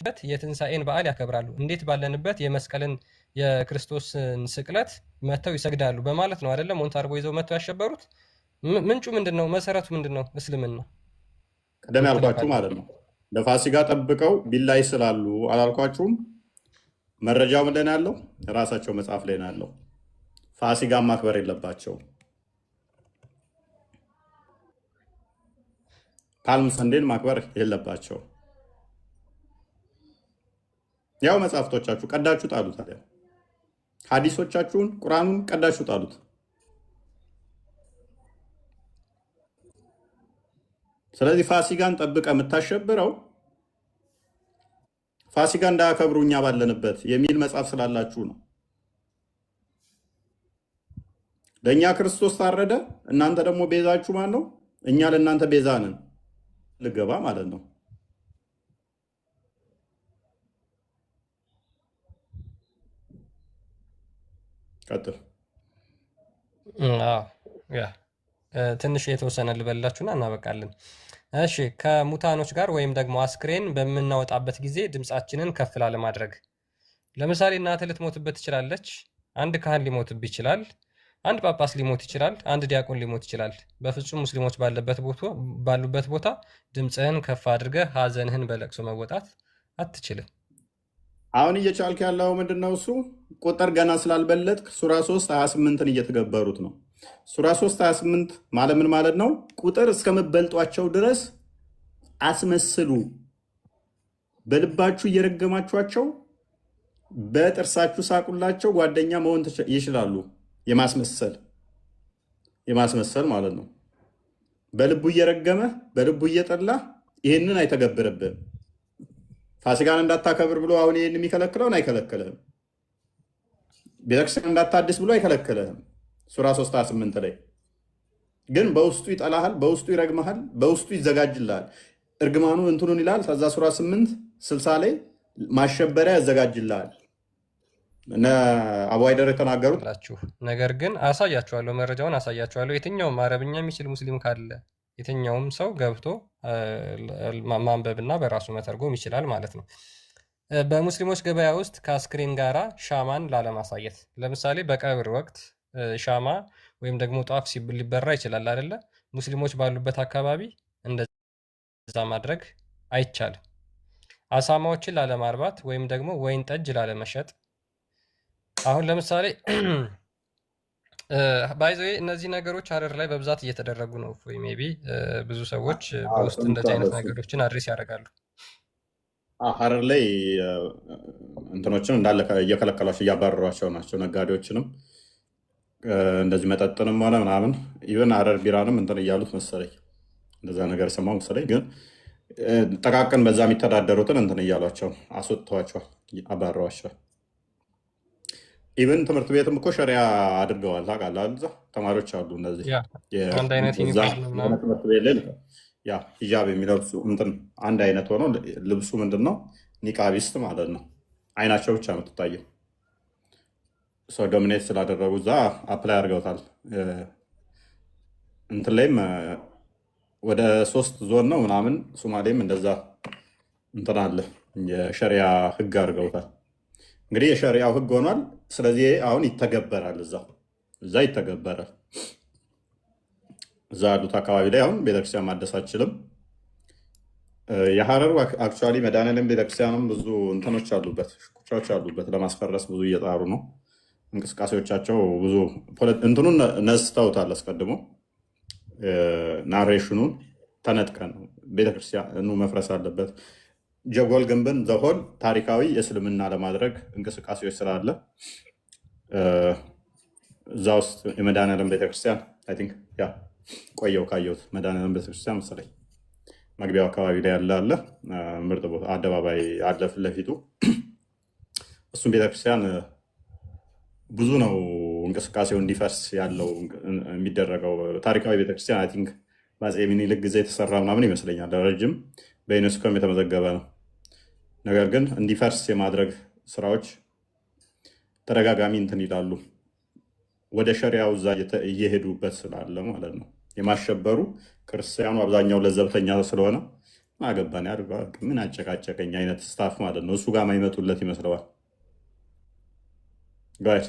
በት የትንሣኤን በዓል ያከብራሉ። እንዴት ባለንበት የመስቀልን የክርስቶስን ስቅለት መተው ይሰግዳሉ በማለት ነው አይደለም ሞንታርቦ ይዘው መተው ያሸበሩት። ምንጩ ምንድነው? መሰረቱ ምንድነው? እስልምና ቀደም ያልኳችሁ ማለት ነው። ለፋሲካ ጠብቀው ቢላይ ስላሉ አላልኳችሁም? መረጃው ምንድን ነው ያለው? ራሳቸው መጽሐፍ ላይ ነው ያለው። ፋሲካን ማክበር የለባቸው፣ ፓልም ሰንዴን ማክበር የለባቸው። ያው መጽሐፍቶቻችሁ ቀዳችሁ ጣሉት። ታዲያ ሐዲሶቻችሁን ቁርአኑን ቀዳችሁ ጣሉት። ስለዚህ ፋሲካን ጠብቀ የምታሸብረው ፋሲካ እንዳያከብሩ እኛ ባለንበት የሚል መጽሐፍ ስላላችሁ ነው። ለእኛ ክርስቶስ ታረደ፣ እናንተ ደግሞ ቤዛችሁ ማን ነው? እኛ ለእናንተ ቤዛ ነን። ልገባ ማለት ነው። ቀጥል። ትንሽ የተወሰነ ልበላችሁና እናበቃለን። እሺ፣ ከሙታኖች ጋር ወይም ደግሞ አስክሬን በምናወጣበት ጊዜ ድምፃችንን ከፍ ላለማድረግ፣ ለምሳሌ እናትህ ልትሞትበት ትችላለች። አንድ ካህን ሊሞትብ ይችላል። አንድ ጳጳስ ሊሞት ይችላል። አንድ ዲያቆን ሊሞት ይችላል። በፍጹም ሙስሊሞች ባሉበት ቦታ ድምፅህን ከፍ አድርገህ ሀዘንህን በለቅሶ መወጣት አትችልም። አሁን እየቻልክ ያለው ምንድነው? እሱ ቁጥር ገና ስላልበለጥክ ሱራ 3 28ን እየተገበሩት ነው። ሱራ 3 28 ማለት ምን ማለት ነው? ቁጥር እስከምበልጧቸው ድረስ አስመስሉ። በልባችሁ እየረገማችኋቸው በጥርሳችሁ ሳቁላቸው። ጓደኛ መሆን ይችላሉ። የማስመሰል ማለት ነው። በልቡ እየረገመ በልቡ እየጠላ ይህንን አይተገብርብህም። ፋሲካን እንዳታከብር ብሎ አሁን ይህን የሚከለክለውን አይከለክልህም። ቤተክርስቲያን እንዳታድስ ብሎ አይከለክልህም። ሱራ 3 28 ላይ ግን በውስጡ ይጠላሃል፣ በውስጡ ይረግመሃል፣ በውስጡ ይዘጋጅልሃል። እርግማኑ እንትኑን ይላል። ከዛ ሱራ 8 60 ላይ ማሸበሪያ ያዘጋጅልሃል። እነ አቡ ሃይደር የተናገሩት ላችሁ። ነገር ግን አሳያችኋለሁ፣ መረጃውን አሳያችኋለሁ። የትኛውም አረብኛ የሚችል ሙስሊም ካለ የትኛውም ሰው ገብቶ ማንበብና በራሱ መተርጎም ይችላል ማለት ነው። በሙስሊሞች ገበያ ውስጥ ከአስክሬን ጋራ ሻማን ላለማሳየት፣ ለምሳሌ በቀብር ወቅት ሻማ ወይም ደግሞ ጧፍ ሊበራ ይችላል አይደለ? ሙስሊሞች ባሉበት አካባቢ እንደዛ ማድረግ አይቻልም። አሳማዎችን ላለማርባት ወይም ደግሞ ወይን ጠጅ ላለመሸጥ። አሁን ለምሳሌ ባይዘ እነዚህ ነገሮች ሀረር ላይ በብዛት እየተደረጉ ነው። ሜይ ቢ ብዙ ሰዎች በውስጥ እንደዚህ አይነት ነገሮችን አድሬስ ያደርጋሉ። ሀረር ላይ እንትኖችን እንዳለ እየከለከሏቸው እያባረሯቸው ናቸው። ነጋዴዎችንም እንደዚህ መጠጥንም ሆነ ምናምን ኢቨን ሀረር ቢራንም እንትን እያሉት መሰለኝ፣ እንደዛ ነገር ሰማሁ መሰለኝ። ግን ጠቃቅን በዛ የሚተዳደሩትን እንትን እያሏቸው አስወጥተዋቸዋል፣ አባረዋቸዋል። ኢቨን ትምህርት ቤትም እኮ ሸሪያ አድርገዋል። ታውቃለህ፣ እዛ ተማሪዎች አሉ እነዚህ ትምህርት ቤት ላይ ሂጃብ የሚለብሱ እንትን አንድ አይነት ሆኖ ልብሱ ምንድን ነው? ኒቃቢስት ማለት ነው። አይናቸው ብቻ የምትታየው ሰው ዶሚኔት ስላደረጉ እዛ አፕላይ አድርገውታል። እንትን ላይም ወደ 3 ዞን ነው ምናምን፣ ሶማሌም እንደዛ እንትን አለ፣ የሸሪያ ህግ አድርገውታል። እንግዲህ የሸሪያው ህግ ሆኗል። ስለዚህ አሁን ይተገበራል፣ እዛ ይተገበራል። እዛ ያሉት አካባቢ ላይ አሁን ቤተክርስቲያን ማደስ አችልም። የሀረሩ አክቹዋሊ መድኃኔዓለም ቤተክርስቲያንም ብዙ እንትኖች አሉበት፣ ሽኩቻዎች አሉበት። ለማስፈረስ ብዙ እየጣሩ ነው። እንቅስቃሴዎቻቸው ብዙ እንትኑን ነስተውታል። አስቀድሞ ናሬሽኑን ተነጥቀን ቤተክርስቲያኑ መፍረስ አለበት። ጀጎል ግንብን ዘሆን ታሪካዊ እስልምና ለማድረግ እንቅስቃሴዎች ስላለ እዛ ውስጥ የመድኃኔዓለም ቤተክርስቲያን አይ ቲንክ ቆየው ካየሁት መድኃኔዓለም ቤተክርስቲያን መሰለኝ መግቢያው አካባቢ ላይ ያለ አለ፣ ምርጥ ቦታ አደባባይ አለ ፊት ለፊቱ። እሱም ቤተክርስቲያን ብዙ ነው እንቅስቃሴው እንዲፈርስ ያለው የሚደረገው። ታሪካዊ ቤተክርስቲያን አይ ቲንክ በአፄ ምኒልክ ጊዜ የተሰራ ምናምን ይመስለኛል። ረጅም በዩኔስኮም የተመዘገበ ነው። ነገር ግን እንዲፈርስ የማድረግ ስራዎች ተደጋጋሚ እንትን ይላሉ። ወደ ሸሪያው እዛ እየሄዱበት ስላለ ማለት ነው። የማሸበሩ ክርስቲያኑ አብዛኛው ለዘብተኛ ስለሆነ አገባን ያድርገው ምን አጨቃጨቀኝ አይነት ስታፍ ማለት ነው። እሱ ጋር ማይመጡለት ይመስለዋል። ጋይድ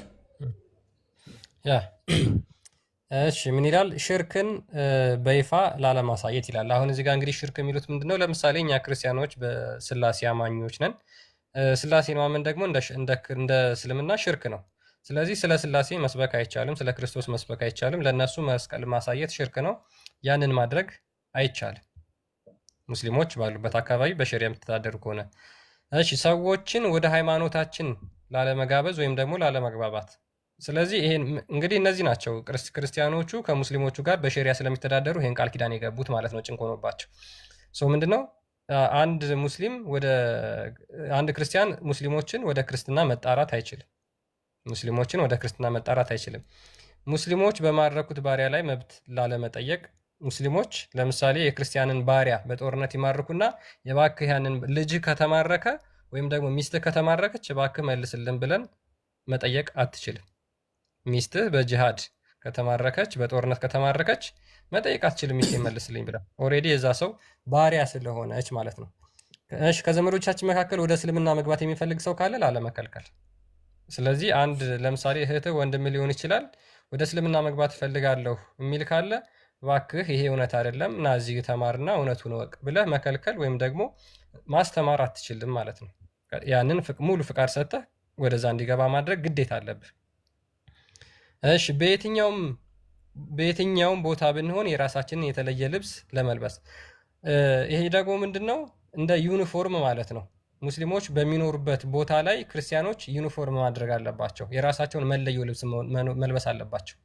ያ እሺ ምን ይላል? ሽርክን በይፋ ላለማሳየት ይላል። አሁን እዚህ ጋር እንግዲህ ሽርክ የሚሉት ምንድነው? ለምሳሌ እኛ ክርስቲያኖች በስላሴ አማኞች ነን። ስላሴን ማመን ደግሞ እንደ እስልምና ሽርክ ነው። ስለዚህ ስለ ስላሴ መስበክ አይቻልም፣ ስለ ክርስቶስ መስበክ አይቻልም። ለእነሱ መስቀል ማሳየት ሽርክ ነው። ያንን ማድረግ አይቻልም፣ ሙስሊሞች ባሉበት አካባቢ በሸሪያ የምትተዳደሩ ከሆነ። እሺ ሰዎችን ወደ ሃይማኖታችን ላለመጋበዝ ወይም ደግሞ ላለመግባባት። ስለዚህ ይሄን እንግዲህ እነዚህ ናቸው ክርስቲያኖቹ ከሙስሊሞቹ ጋር በሸሪያ ስለሚተዳደሩ ይሄን ቃል ኪዳን የገቡት ማለት ነው። ጭንቅ ሆኖባቸው ሰው ምንድነው አንድ ክርስቲያን ሙስሊሞችን ወደ ክርስትና መጣራት አይችልም። ሙስሊሞችን ወደ ክርስትና መጣራት አይችልም። ሙስሊሞች በማረኩት ባሪያ ላይ መብት ላለመጠየቅ ሙስሊሞች ለምሳሌ የክርስቲያንን ባሪያ በጦርነት ይማርኩና የባክህ ያንን ልጅ ከተማረከ ወይም ደግሞ ሚስትህ ከተማረከች የባክህ መልስልን ብለን መጠየቅ አትችልም። ሚስትህ በጂሃድ ከተማረከች በጦርነት ከተማረከች መጠየቅ አትችልም። ሚስቴ መልስልኝ ብለን ኦልሬዲ የዛ ሰው ባሪያ ስለሆነች ማለት ነው። እሺ ከዘመዶቻችን መካከል ወደ እስልምና መግባት የሚፈልግ ሰው ካለ ላለመከልከል። ስለዚህ አንድ ለምሳሌ እህትህ ወንድም ሊሆን ይችላል ወደ እስልምና መግባት እፈልጋለሁ የሚል ካለ እባክህ ይሄ እውነት አይደለም እና እዚህ ተማርና እውነቱን እወቅ ብለህ መከልከል ወይም ደግሞ ማስተማር አትችልም ማለት ነው። ያንን ሙሉ ፍቃድ ሰጥተህ ወደዛ እንዲገባ ማድረግ ግዴታ አለብህ። እሺ በየትኛውም ቦታ ብንሆን የራሳችንን የተለየ ልብስ ለመልበስ። ይሄ ደግሞ ምንድነው? እንደ ዩኒፎርም ማለት ነው። ሙስሊሞች በሚኖሩበት ቦታ ላይ ክርስቲያኖች ዩኒፎርም ማድረግ አለባቸው። የራሳቸውን መለዮ ልብስ መልበስ አለባቸው።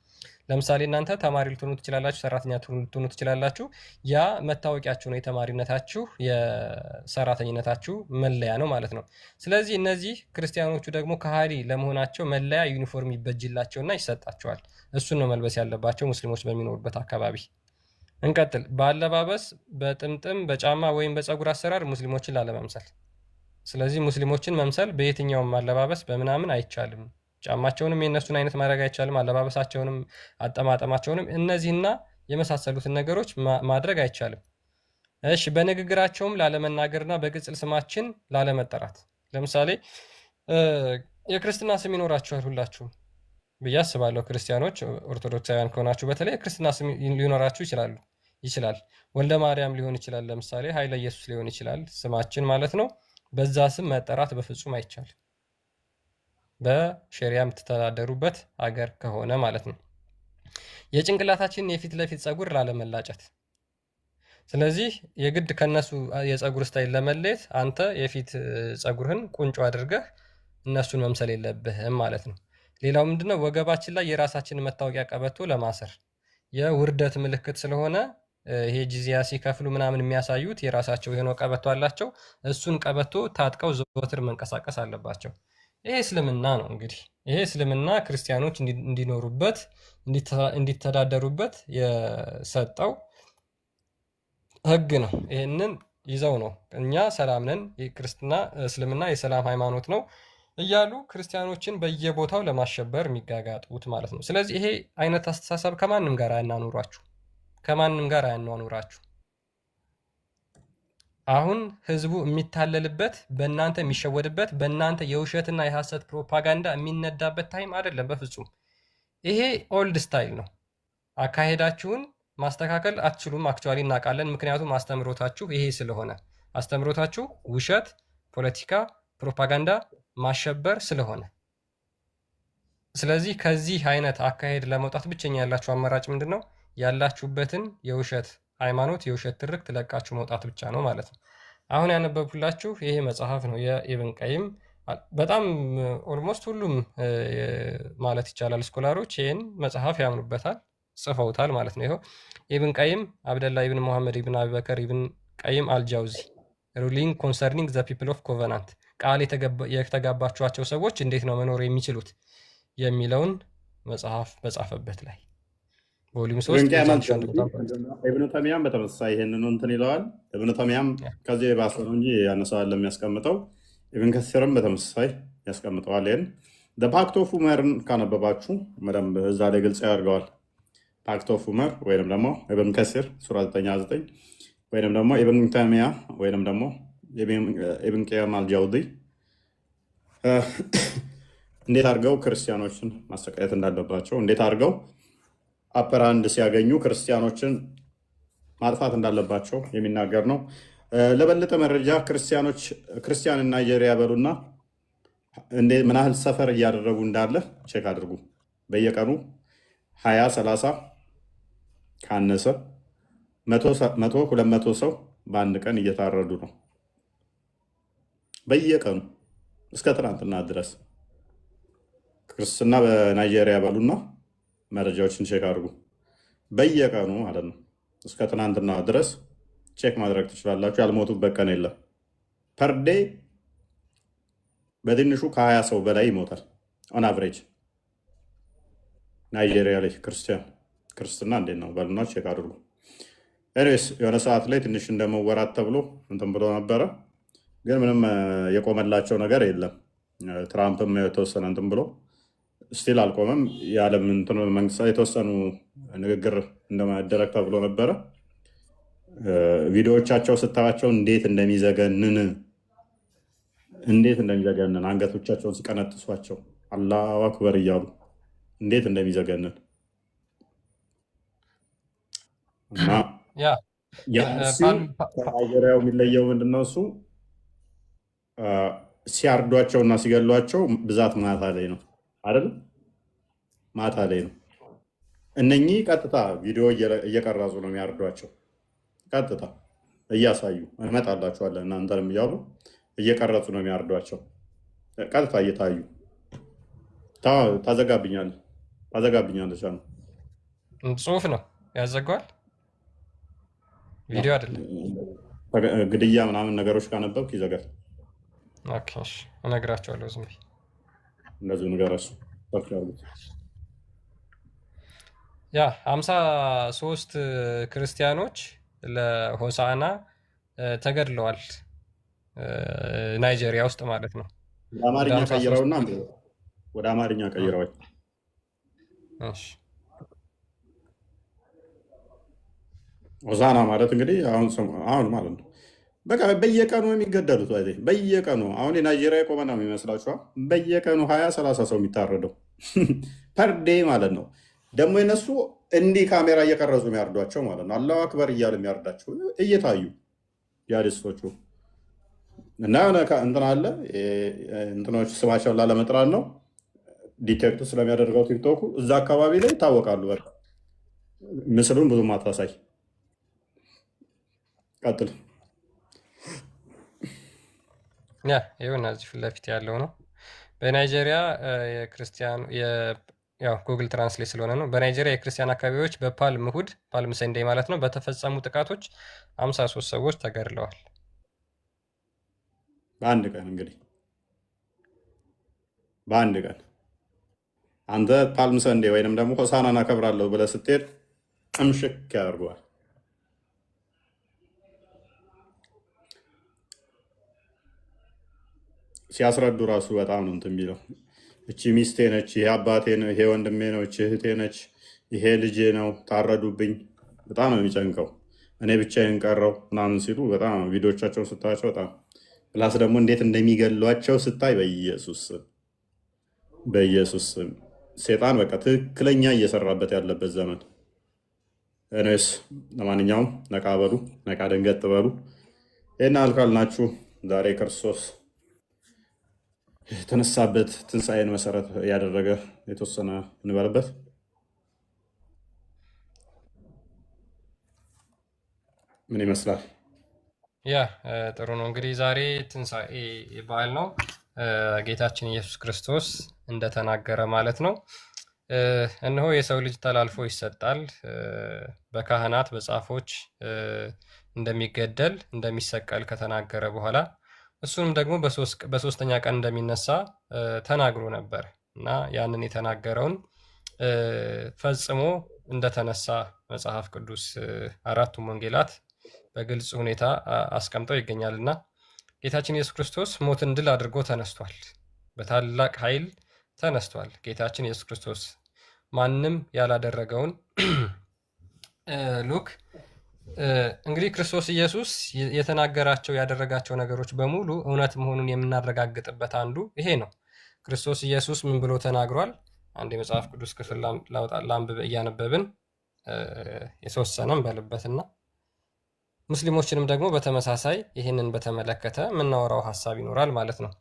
ለምሳሌ እናንተ ተማሪ ልትሆኑ ትችላላችሁ፣ ሰራተኛ ልትሆኑ ትችላላችሁ። ያ መታወቂያችሁ ነው፣ የተማሪነታችሁ የሰራተኝነታችሁ መለያ ነው ማለት ነው። ስለዚህ እነዚህ ክርስቲያኖቹ ደግሞ ከሃዲ ለመሆናቸው መለያ ዩኒፎርም ይበጅላቸውና ይሰጣቸዋል። እሱን ነው መልበስ ያለባቸው ሙስሊሞች በሚኖሩበት አካባቢ። እንቀጥል። በአለባበስ በጥምጥም በጫማ ወይም በፀጉር አሰራር ሙስሊሞችን ላለመምሰል። ስለዚህ ሙስሊሞችን መምሰል በየትኛውም አለባበስ በምናምን አይቻልም። ጫማቸውንም የእነሱን አይነት ማድረግ አይቻልም። አለባበሳቸውንም አጠማጠማቸውንም እነዚህና የመሳሰሉትን ነገሮች ማድረግ አይቻልም። እሺ በንግግራቸውም ላለመናገርና በቅጽል ስማችን ላለመጠራት። ለምሳሌ የክርስትና ስም ይኖራችኋል ሁላችሁም ብዬ አስባለሁ። ክርስቲያኖች ኦርቶዶክሳውያን ከሆናችሁ በተለይ የክርስትና ስም ሊኖራችሁ ይችላል። ወልደ ማርያም ሊሆን ይችላል። ለምሳሌ ኃይለ ኢየሱስ ሊሆን ይችላል ስማችን ማለት ነው። በዛ ስም መጠራት በፍጹም አይቻልም፣ በሸሪያ የምትተዳደሩበት አገር ከሆነ ማለት ነው። የጭንቅላታችንን የፊት ለፊት ፀጉር ላለመላጨት። ስለዚህ የግድ ከነሱ የፀጉር ስታይል ለመለየት አንተ የፊት ፀጉርህን ቁንጮ አድርገህ እነሱን መምሰል የለብህም ማለት ነው። ሌላው ምንድነው? ወገባችን ላይ የራሳችንን መታወቂያ ቀበቶ ለማሰር የውርደት ምልክት ስለሆነ ይሄ ጂዚያ ሲከፍሉ ምናምን የሚያሳዩት የራሳቸው የሆነ ቀበቶ አላቸው። እሱን ቀበቶ ታጥቀው ዘወትር መንቀሳቀስ አለባቸው። ይሄ እስልምና ነው። እንግዲህ ይሄ እስልምና ክርስቲያኖች እንዲኖሩበት እንዲተዳደሩበት የሰጠው ሕግ ነው። ይህንን ይዘው ነው እኛ ሰላም ነን፣ ክርስትና እስልምና የሰላም ሃይማኖት ነው እያሉ ክርስቲያኖችን በየቦታው ለማሸበር የሚጋጋጡት ማለት ነው። ስለዚህ ይሄ አይነት አስተሳሰብ ከማንም ጋር አያናኑራችሁ፣ ከማንም ጋር አያኗኑራችሁ። አሁን ህዝቡ የሚታለልበት በእናንተ የሚሸወድበት በእናንተ የውሸትና የሐሰት ፕሮፓጋንዳ የሚነዳበት ታይም አይደለም በፍጹም። ይሄ ኦልድ ስታይል ነው። አካሄዳችሁን ማስተካከል አትችሉም። አክቹዋሊ እናውቃለን። ምክንያቱም አስተምሮታችሁ ይሄ ስለሆነ አስተምሮታችሁ ውሸት፣ ፖለቲካ፣ ፕሮፓጋንዳ ማሸበር ስለሆነ። ስለዚህ ከዚህ አይነት አካሄድ ለመውጣት ብቸኛ ያላችሁ አማራጭ ምንድን ነው? ያላችሁበትን የውሸት ሃይማኖት የውሸት ትርክት ለቃችሁ መውጣት ብቻ ነው ማለት ነው። አሁን ያነበብኩላችሁ ይሄ መጽሐፍ ነው የኢብን ቀይም። በጣም ኦልሞስት ሁሉም ማለት ይቻላል ስኮላሮች ይህን መጽሐፍ ያምኑበታል፣ ጽፈውታል ማለት ነው። ይኸው ኢብን ቀይም አብደላ ኢብን ሙሐመድ ኢብን አቢበከር ኢብን ቀይም አልጃውዚ ሩሊንግ ኮንሰርኒንግ ዘ ፒፕል ኦፍ ኮቨናንት፣ ቃል የተጋባችኋቸው ሰዎች እንዴት ነው መኖር የሚችሉት የሚለውን መጽሐፍ በጻፈበት ላይ ቮሊዩም 3 ኢብኑ ተሚያም በተመሳሳይ ይሄንን እንትን ይለዋል። ኢብኑ ተሚያም ከዚህ የባሰ ነው እንጂ ያነሳዋል የሚያስቀምጠው። ኢብን ከሲርም በተመሳሳይ ያስቀምጠዋል። ይሄን ፓክት ኦፍ ኡመርን ካነበባችሁ በደንብ እዛ ላይ ግልጽ ያደርገዋል። ፓክት ኦፍ ኡመር ወይም ደግሞ ኢብን ከሲር ሱራ 9 ወይንም ደግሞ ኢብን ተይሚያ ወይንም ደግሞ ኢብን ቀይም አልጃውዚ እንዴት አድርገው ክርስቲያኖችን ማሰቃየት እንዳለባቸው፣ እንዴት አድርገው አፐራንድ ሲያገኙ ክርስቲያኖችን ማጥፋት እንዳለባቸው የሚናገር ነው። ለበለጠ መረጃ ክርስቲያንን ናይጄሪያ በሉና ምን ያህል ሰፈር እያደረጉ እንዳለ ቼክ አድርጉ። በየቀኑ 20 30 ካነሰ 100 200 ሰው በአንድ ቀን እየታረዱ ነው በየቀኑ እስከ ትናንትና ድረስ። ክርስትና በናይጄሪያ በሉና መረጃዎችን ቼክ አድርጉ። በየቀኑ ማለት ነው እስከ ትናንትና ድረስ ቼክ ማድረግ ትችላላችሁ። ያልሞቱበት ቀን የለም። ፐርዴ በትንሹ ከ20 ሰው በላይ ይሞታል ኦን አቨሬጅ ናይጄሪያ ላይ ክርስትና እንዴት ነው በሉና ቼክ አድርጉ። ኤኒዌይስ የሆነ ሰዓት ላይ ትንሽ እንደመወራት ተብሎ እንትን ብሎ ነበረ፣ ግን ምንም የቆመላቸው ነገር የለም። ትራምፕም የተወሰነ እንትን ብሎ ስቲል አልቆመም። የዓለም እንትን መንግስታት የተወሰኑ ንግግር እንደማደረግ ተብሎ ነበረ። ቪዲዮዎቻቸው ስታያቸው እንዴት እንደሚዘገንን አንገቶቻቸውን ሲቀነጥሷቸው አላሁ አክበር እያሉ እንዴት እንደሚዘገንን እና እሱ ከናይጄሪያው የሚለየው ምንድነው? እሱ ሲያርዷቸው እና ሲገሏቸው ብዛት ማታ ላይ ነው አይደል? ማታ ላይ ነው። እነኚህ ቀጥታ ቪዲዮ እየቀረጹ ነው የሚያርዷቸው። ቀጥታ እያሳዩ እንመጣላችኋለን እናንተንም እያሉ እየቀረጹ ነው የሚያርዷቸው። ቀጥታ እየታዩ ታዘጋብኛለች። ጽሁፍ ነው ያዘጋዋል፣ ቪዲዮ አይደለም። ግድያ ምናምን ነገሮች ካነበብክ ይዘጋል። እነግራቸዋለሁ። ዝም ብዬ እንደዚሁ ንገረሱ። 53 ክርስቲያኖች ለሆሳዕና ተገድለዋል፣ ናይጄሪያ ውስጥ ማለት ነው። ወደ አማርኛ ቀይረውና ወደ አማርኛ ቀይረዋል። ሆሳዕና ማለት እንግዲህ አሁን ማለት ነው። በቃ በየቀኑ የሚገደሉት በየቀኑ አሁን የናይጄሪያ የቆመ ነው የሚመስላችኋል? በየቀኑ 20 30 ሰው የሚታረደው ፐርዴ ማለት ነው። ደግሞ የነሱ እንዲህ ካሜራ እየቀረጹ የሚያርዷቸው ማለት ነው። አላሁ አክበር እያሉ የሚያርዳቸው እየታዩ ያድስቶቹ እና የሆነ እንትን አለ እንትኖች ስማቸውን ላለመጥራት ነው ዲቴክት ስለሚያደርገው ቲክቶኩ እዛ አካባቢ ላይ ይታወቃሉ። በቃ ምስሉን ብዙም አታሳይ። ቀጥል። ይሁን እዚህ ፊት ለፊት ያለው ነው። በናይጄሪያ የክርስቲያን ጉግል ትራንስሌት ስለሆነ ነው። በናይጄሪያ የክርስቲያን አካባቢዎች በፓልም እሑድ ፓልም ሰንዴይ ማለት ነው በተፈጸሙ ጥቃቶች 53 ሰዎች ተገድለዋል። በአንድ ቀን እንግዲህ በአንድ ቀን አንተ ፓልም ሰንዴ ወይንም ደግሞ ሆሳዕናን አከብራለሁ ብለህ ስትሄድ እምሽክ ያደርገዋል። ሲያስረዱ ራሱ በጣም ነው እንትን የሚለው። እቺ ሚስቴ ነች፣ ይሄ አባቴ ነው፣ ይሄ ወንድሜ ነው፣ እቺ እህቴ ነች፣ ይሄ ልጄ ነው፣ ታረዱብኝ። በጣም ነው የሚጨንቀው። እኔ ብቻዬን ቀረው ምናምን ሲሉ በጣም ቪዲዮቻቸውን ስታያቸው በጣም ፕላስ ደግሞ እንዴት እንደሚገሏቸው ስታይ በኢየሱስ ስም ሴጣን በቃ ትክክለኛ እየሰራበት ያለበት ዘመን። እኔስ ለማንኛውም ነቃ በሉ፣ ነቃ ደንገጥ በሉ። ይህን አልካልናችሁ ዛሬ ክርስቶስ የተነሳበት ትንሣኤን መሰረት ያደረገ የተወሰነ እንበልበት። ምን ይመስላል? ጥሩ ነው። እንግዲህ ዛሬ ትንሣኤ በዓል ነው። ጌታችን ኢየሱስ ክርስቶስ እንደተናገረ ማለት ነው። እነሆ የሰው ልጅ ተላልፎ ይሰጣል፣ በካህናት በጻፎች እንደሚገደል እንደሚሰቀል ከተናገረ በኋላ እሱንም ደግሞ በሶስተኛ ቀን እንደሚነሳ ተናግሮ ነበር እና ያንን የተናገረውን ፈጽሞ እንደተነሳ መጽሐፍ ቅዱስ አራቱም ወንጌላት በግልጽ ሁኔታ አስቀምጠው ይገኛል እና ጌታችን ኢየሱስ ክርስቶስ ሞትን ድል አድርጎ ተነስቷል። በታላቅ ኃይል ተነስቷል። ጌታችን ኢየሱስ ክርስቶስ ማንም ያላደረገውን ሉክ እንግዲህ ክርስቶስ ኢየሱስ የተናገራቸው ያደረጋቸው ነገሮች በሙሉ እውነት መሆኑን የምናረጋግጥበት አንዱ ይሄ ነው። ክርስቶስ ኢየሱስ ምን ብሎ ተናግሯል? አንድ የመጽሐፍ ቅዱስ ክፍል ላንብብ እያነበብን የተወሰነም በልበትና ሙስሊሞችንም ደግሞ በተመሳሳይ ይህንን በተመለከተ የምናወራው ሀሳብ ይኖራል ማለት ነው።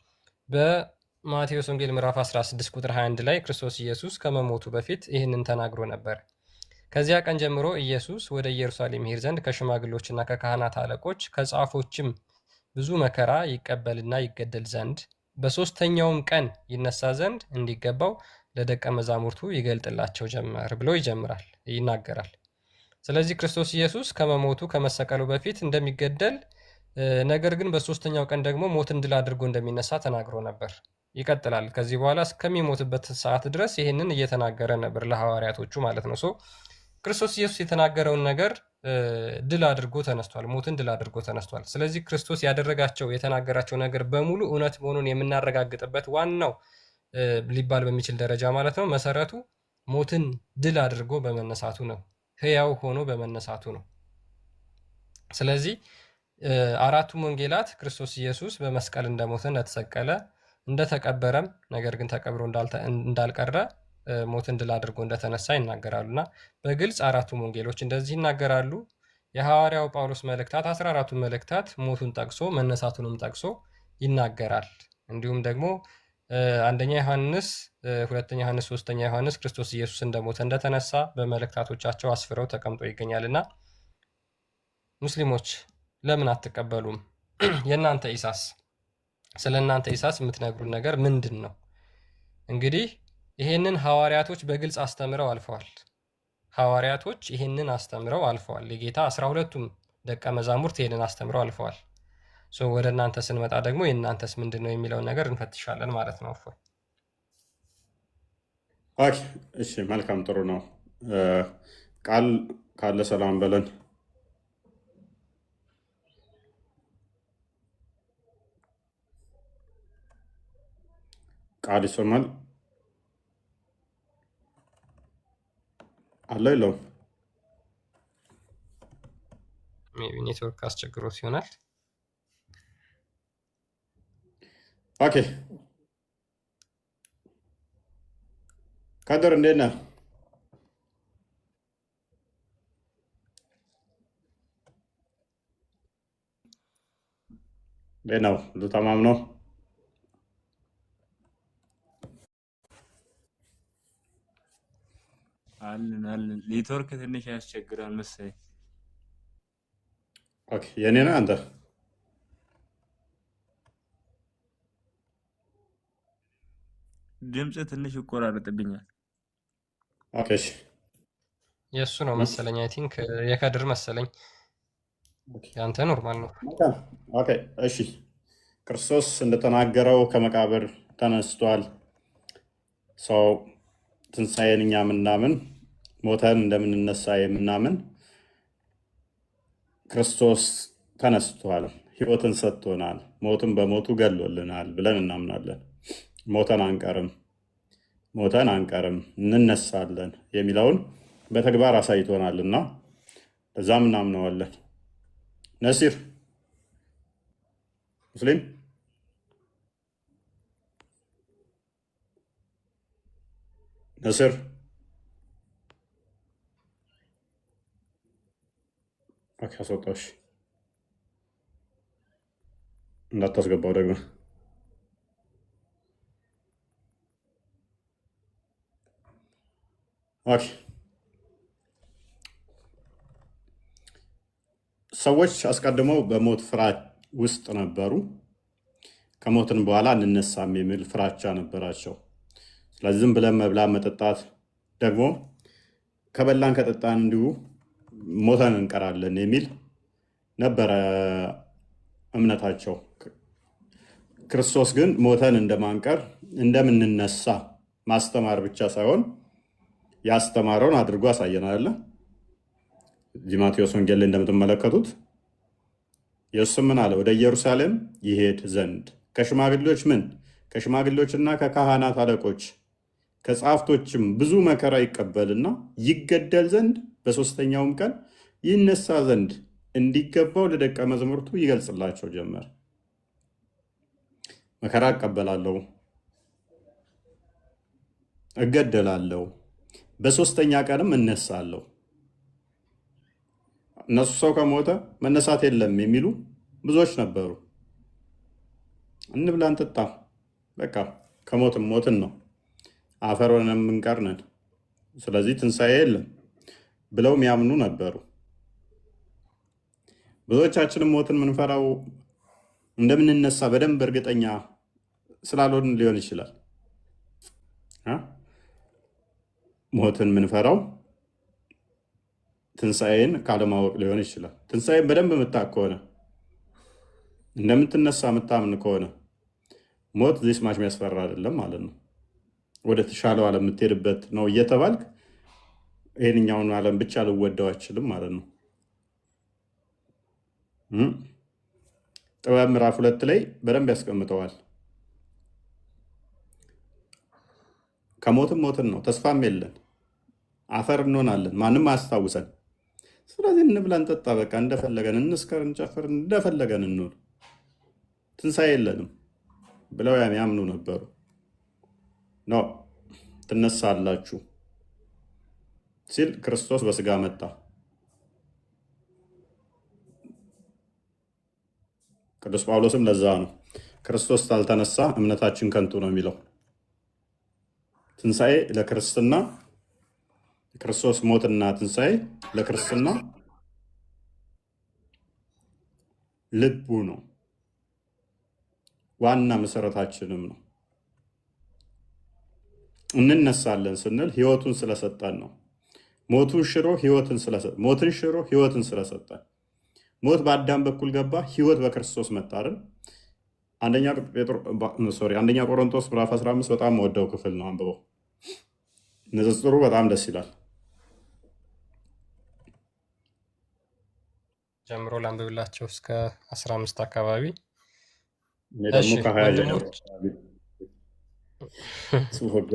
በማቴዎስ ወንጌል ምዕራፍ 16 ቁጥር 21 ላይ ክርስቶስ ኢየሱስ ከመሞቱ በፊት ይህንን ተናግሮ ነበር። ከዚያ ቀን ጀምሮ ኢየሱስ ወደ ኢየሩሳሌም ይሄድ ዘንድ ከሽማግሎችና ከካህናት አለቆች ከጻፎችም ብዙ መከራ ይቀበልና ይገደል ዘንድ በሦስተኛውም ቀን ይነሳ ዘንድ እንዲገባው ለደቀ መዛሙርቱ ይገልጥላቸው ጀመር ብሎ ይናገራል። ስለዚህ ክርስቶስ ኢየሱስ ከመሞቱ ከመሰቀሉ በፊት እንደሚገደል ነገር ግን በሦስተኛው ቀን ደግሞ ሞትን ድል አድርጎ እንደሚነሳ ተናግሮ ነበር። ይቀጥላል። ከዚህ በኋላ እስከሚሞትበት ሰዓት ድረስ ይህንን እየተናገረ ነበር ለሐዋርያቶቹ ማለት ነው። ክርስቶስ ኢየሱስ የተናገረውን ነገር ድል አድርጎ ተነስቷል። ሞትን ድል አድርጎ ተነስቷል። ስለዚህ ክርስቶስ ያደረጋቸው የተናገራቸው ነገር በሙሉ እውነት መሆኑን የምናረጋግጥበት ዋናው ሊባል በሚችል ደረጃ ማለት ነው መሰረቱ ሞትን ድል አድርጎ በመነሳቱ ነው። ሕያው ሆኖ በመነሳቱ ነው። ስለዚህ አራቱም ወንጌላት ክርስቶስ ኢየሱስ በመስቀል እንደሞተ፣ እንደተሰቀለ፣ እንደተቀበረም ነገር ግን ተቀብሮ እንዳልቀረ ሞትን ድል አድርጎ እንደተነሳ ይናገራሉና በግልጽ አራቱም ወንጌሎች እንደዚህ ይናገራሉ። የሐዋርያው ጳውሎስ መልእክታት 14ቱ መልእክታት ሞቱን ጠቅሶ መነሳቱንም ጠቅሶ ይናገራል። እንዲሁም ደግሞ አንደኛ ዮሐንስ፣ ሁለተኛ ዮሐንስ፣ ሶስተኛ ዮሐንስ ክርስቶስ ኢየሱስ እንደሞተ እንደተነሳ በመልእክታቶቻቸው አስፍረው ተቀምጦ ይገኛልና ሙስሊሞች ለምን አትቀበሉም? የእናንተ ኢሳስ ስለ እናንተ ኢሳስ የምትነግሩን ነገር ምንድን ነው? እንግዲህ ይሄንን ሐዋርያቶች በግልጽ አስተምረው አልፈዋል። ሐዋርያቶች ይሄንን አስተምረው አልፈዋል። የጌታ 12ቱም ደቀ መዛሙርት ይሄንን አስተምረው አልፈዋል። ወደ እናንተ ስንመጣ ደግሞ የእናንተስ ምንድን ነው የሚለውን ነገር እንፈትሻለን ማለት ነው። እሺ፣ መልካም ጥሩ ነው። ቃል ካለ ሰላም በለን። ቃል ይሰማል አለ የለውም? ሜይ ቢ ኔትወርክ አስቸግሮት ይሆናል። ኦኬ፣ ከድር እንዴት ነህ? እንዴት ነው? ሁሉ ተማም ነው? አለን። ኔትወርክ ትንሽ ያስቸግራል መሰለኝ። ኦኬ፣ የኔ ነህ አንተ? ድምፅ ትንሽ ይቆራረጥብኛል። ኦኬ፣ እሺ፣ የእሱ ነው መሰለኝ። አይ ቲንክ የከድር መሰለኝ። ያንተ ኖርማል ነው። ኦኬ፣ እሺ። ክርስቶስ እንደተናገረው ከመቃብር ተነስቷል። ሰው ትንሣኤን እኛ የምናምን ሞተን እንደምንነሳ የምናምን ክርስቶስ ተነስቷል፣ ሕይወትን ሰጥቶናል፣ ሞትን በሞቱ ገሎልናል ብለን እናምናለን። ሞተን አንቀርም እንነሳለን የሚለውን በተግባር አሳይቶናል እና በዛም እናምነዋለን። ነሲር ሙስሊም ነስር አስወጣሽ እንዳታስገባው ደግሞ። ሰዎች አስቀድመው በሞት ፍርሃት ውስጥ ነበሩ። ከሞትን በኋላ እንነሳም የሚል ፍራቻ ነበራቸው። ስለዚህ ዝም ብለን መብላት መጠጣት ደግሞ ከበላን ከጠጣን እንዲሁ ሞተን እንቀራለን የሚል ነበረ እምነታቸው። ክርስቶስ ግን ሞተን እንደማንቀር እንደምንነሳ ማስተማር ብቻ ሳይሆን ያስተማረውን አድርጎ አሳየናል። እዚህ ማቴዎስ ወንጌል ላይ እንደምትመለከቱት ኢየሱስ ምን አለ? ወደ ኢየሩሳሌም ይሄድ ዘንድ ከሽማግሌዎችና ከካህናት አለቆች ከጻፍቶችም ብዙ መከራ ይቀበልና ይገደል ዘንድ በሦስተኛውም ቀን ይነሳ ዘንድ እንዲገባው ለደቀ መዛሙርቱ ይገልጽላቸው ጀመር። መከራ እቀበላለሁ፣ እገደላለሁ፣ በሶስተኛ ቀንም እነሳለሁ። እነሱ ሰው ከሞተ መነሳት የለም የሚሉ ብዙዎች ነበሩ። እንብላ እንጠጣ፣ በቃ ከሞትም ሞትን ነው፣ አፈር ሆነን የምንቀር ነን፣ ስለዚህ ትንሣኤ የለም ብለው የሚያምኑ ነበሩ። ብዙዎቻችንም ሞትን የምንፈራው እንደምንነሳ በደንብ እርግጠኛ ስላልሆን ሊሆን ይችላል። ሞትን የምንፈራው ትንሣኤን ካለማወቅ ሊሆን ይችላል። ትንሣኤን በደንብ የምታውቅ ከሆነ እንደምትነሳ የምታምን ከሆነ ሞት ዚስ ማች የሚያስፈራ አይደለም ማለት ነው። ወደ ተሻለው ዓለም የምትሄድበት ነው እየተባልክ ይህንኛውን ዓለም ብቻ ልወደው አይችልም ማለት ነው። ጥበብ ምዕራፍ 2 ላይ በደንብ ያስቀምጠዋል። ከሞትም ሞትን ነው፣ ተስፋም የለን፣ አፈር እንሆናለን፣ ማንም አያስታውሰን። ስለዚህ እንብላ እንጠጣ፣ በቃ እንደፈለገን እንስከር፣ እንጨፍር፣ እንደፈለገን እንኖር፣ ትንሣኤ የለንም ብለው ያምኑ ነበሩ። ኖ ትነሳላችሁ ሲል ክርስቶስ በስጋ መጣ። ቅዱስ ጳውሎስም ለዛ ነው ክርስቶስ ካልተነሳ እምነታችን ከንቱ ነው የሚለው። ትንሣኤ ለክርስትና፣ ክርስቶስ ሞትና ትንሣኤ ለክርስትና ልቡ ነው፣ ዋና መሰረታችንም ነው። እንነሳለን ስንል ህይወቱን ስለሰጠን ነው። ሞትን ሽሮ ህይወትን ስለሰጠን። ሞት በአዳም በኩል ገባ፣ ህይወት በክርስቶስ መጣ አይደል? አንደኛ ቆሮንቶስ ምዕራፍ 15 በጣም ወደው ክፍል ነው፣ አንብበው። ንጽጽሩ በጣም ደስ ይላል። ጀምሮ ላንብብላቸው እስከ 15 አካባቢ። እኔ ደግሞ እሺ ከ20 ጀምሮ ወንድሞች ጽሁፍ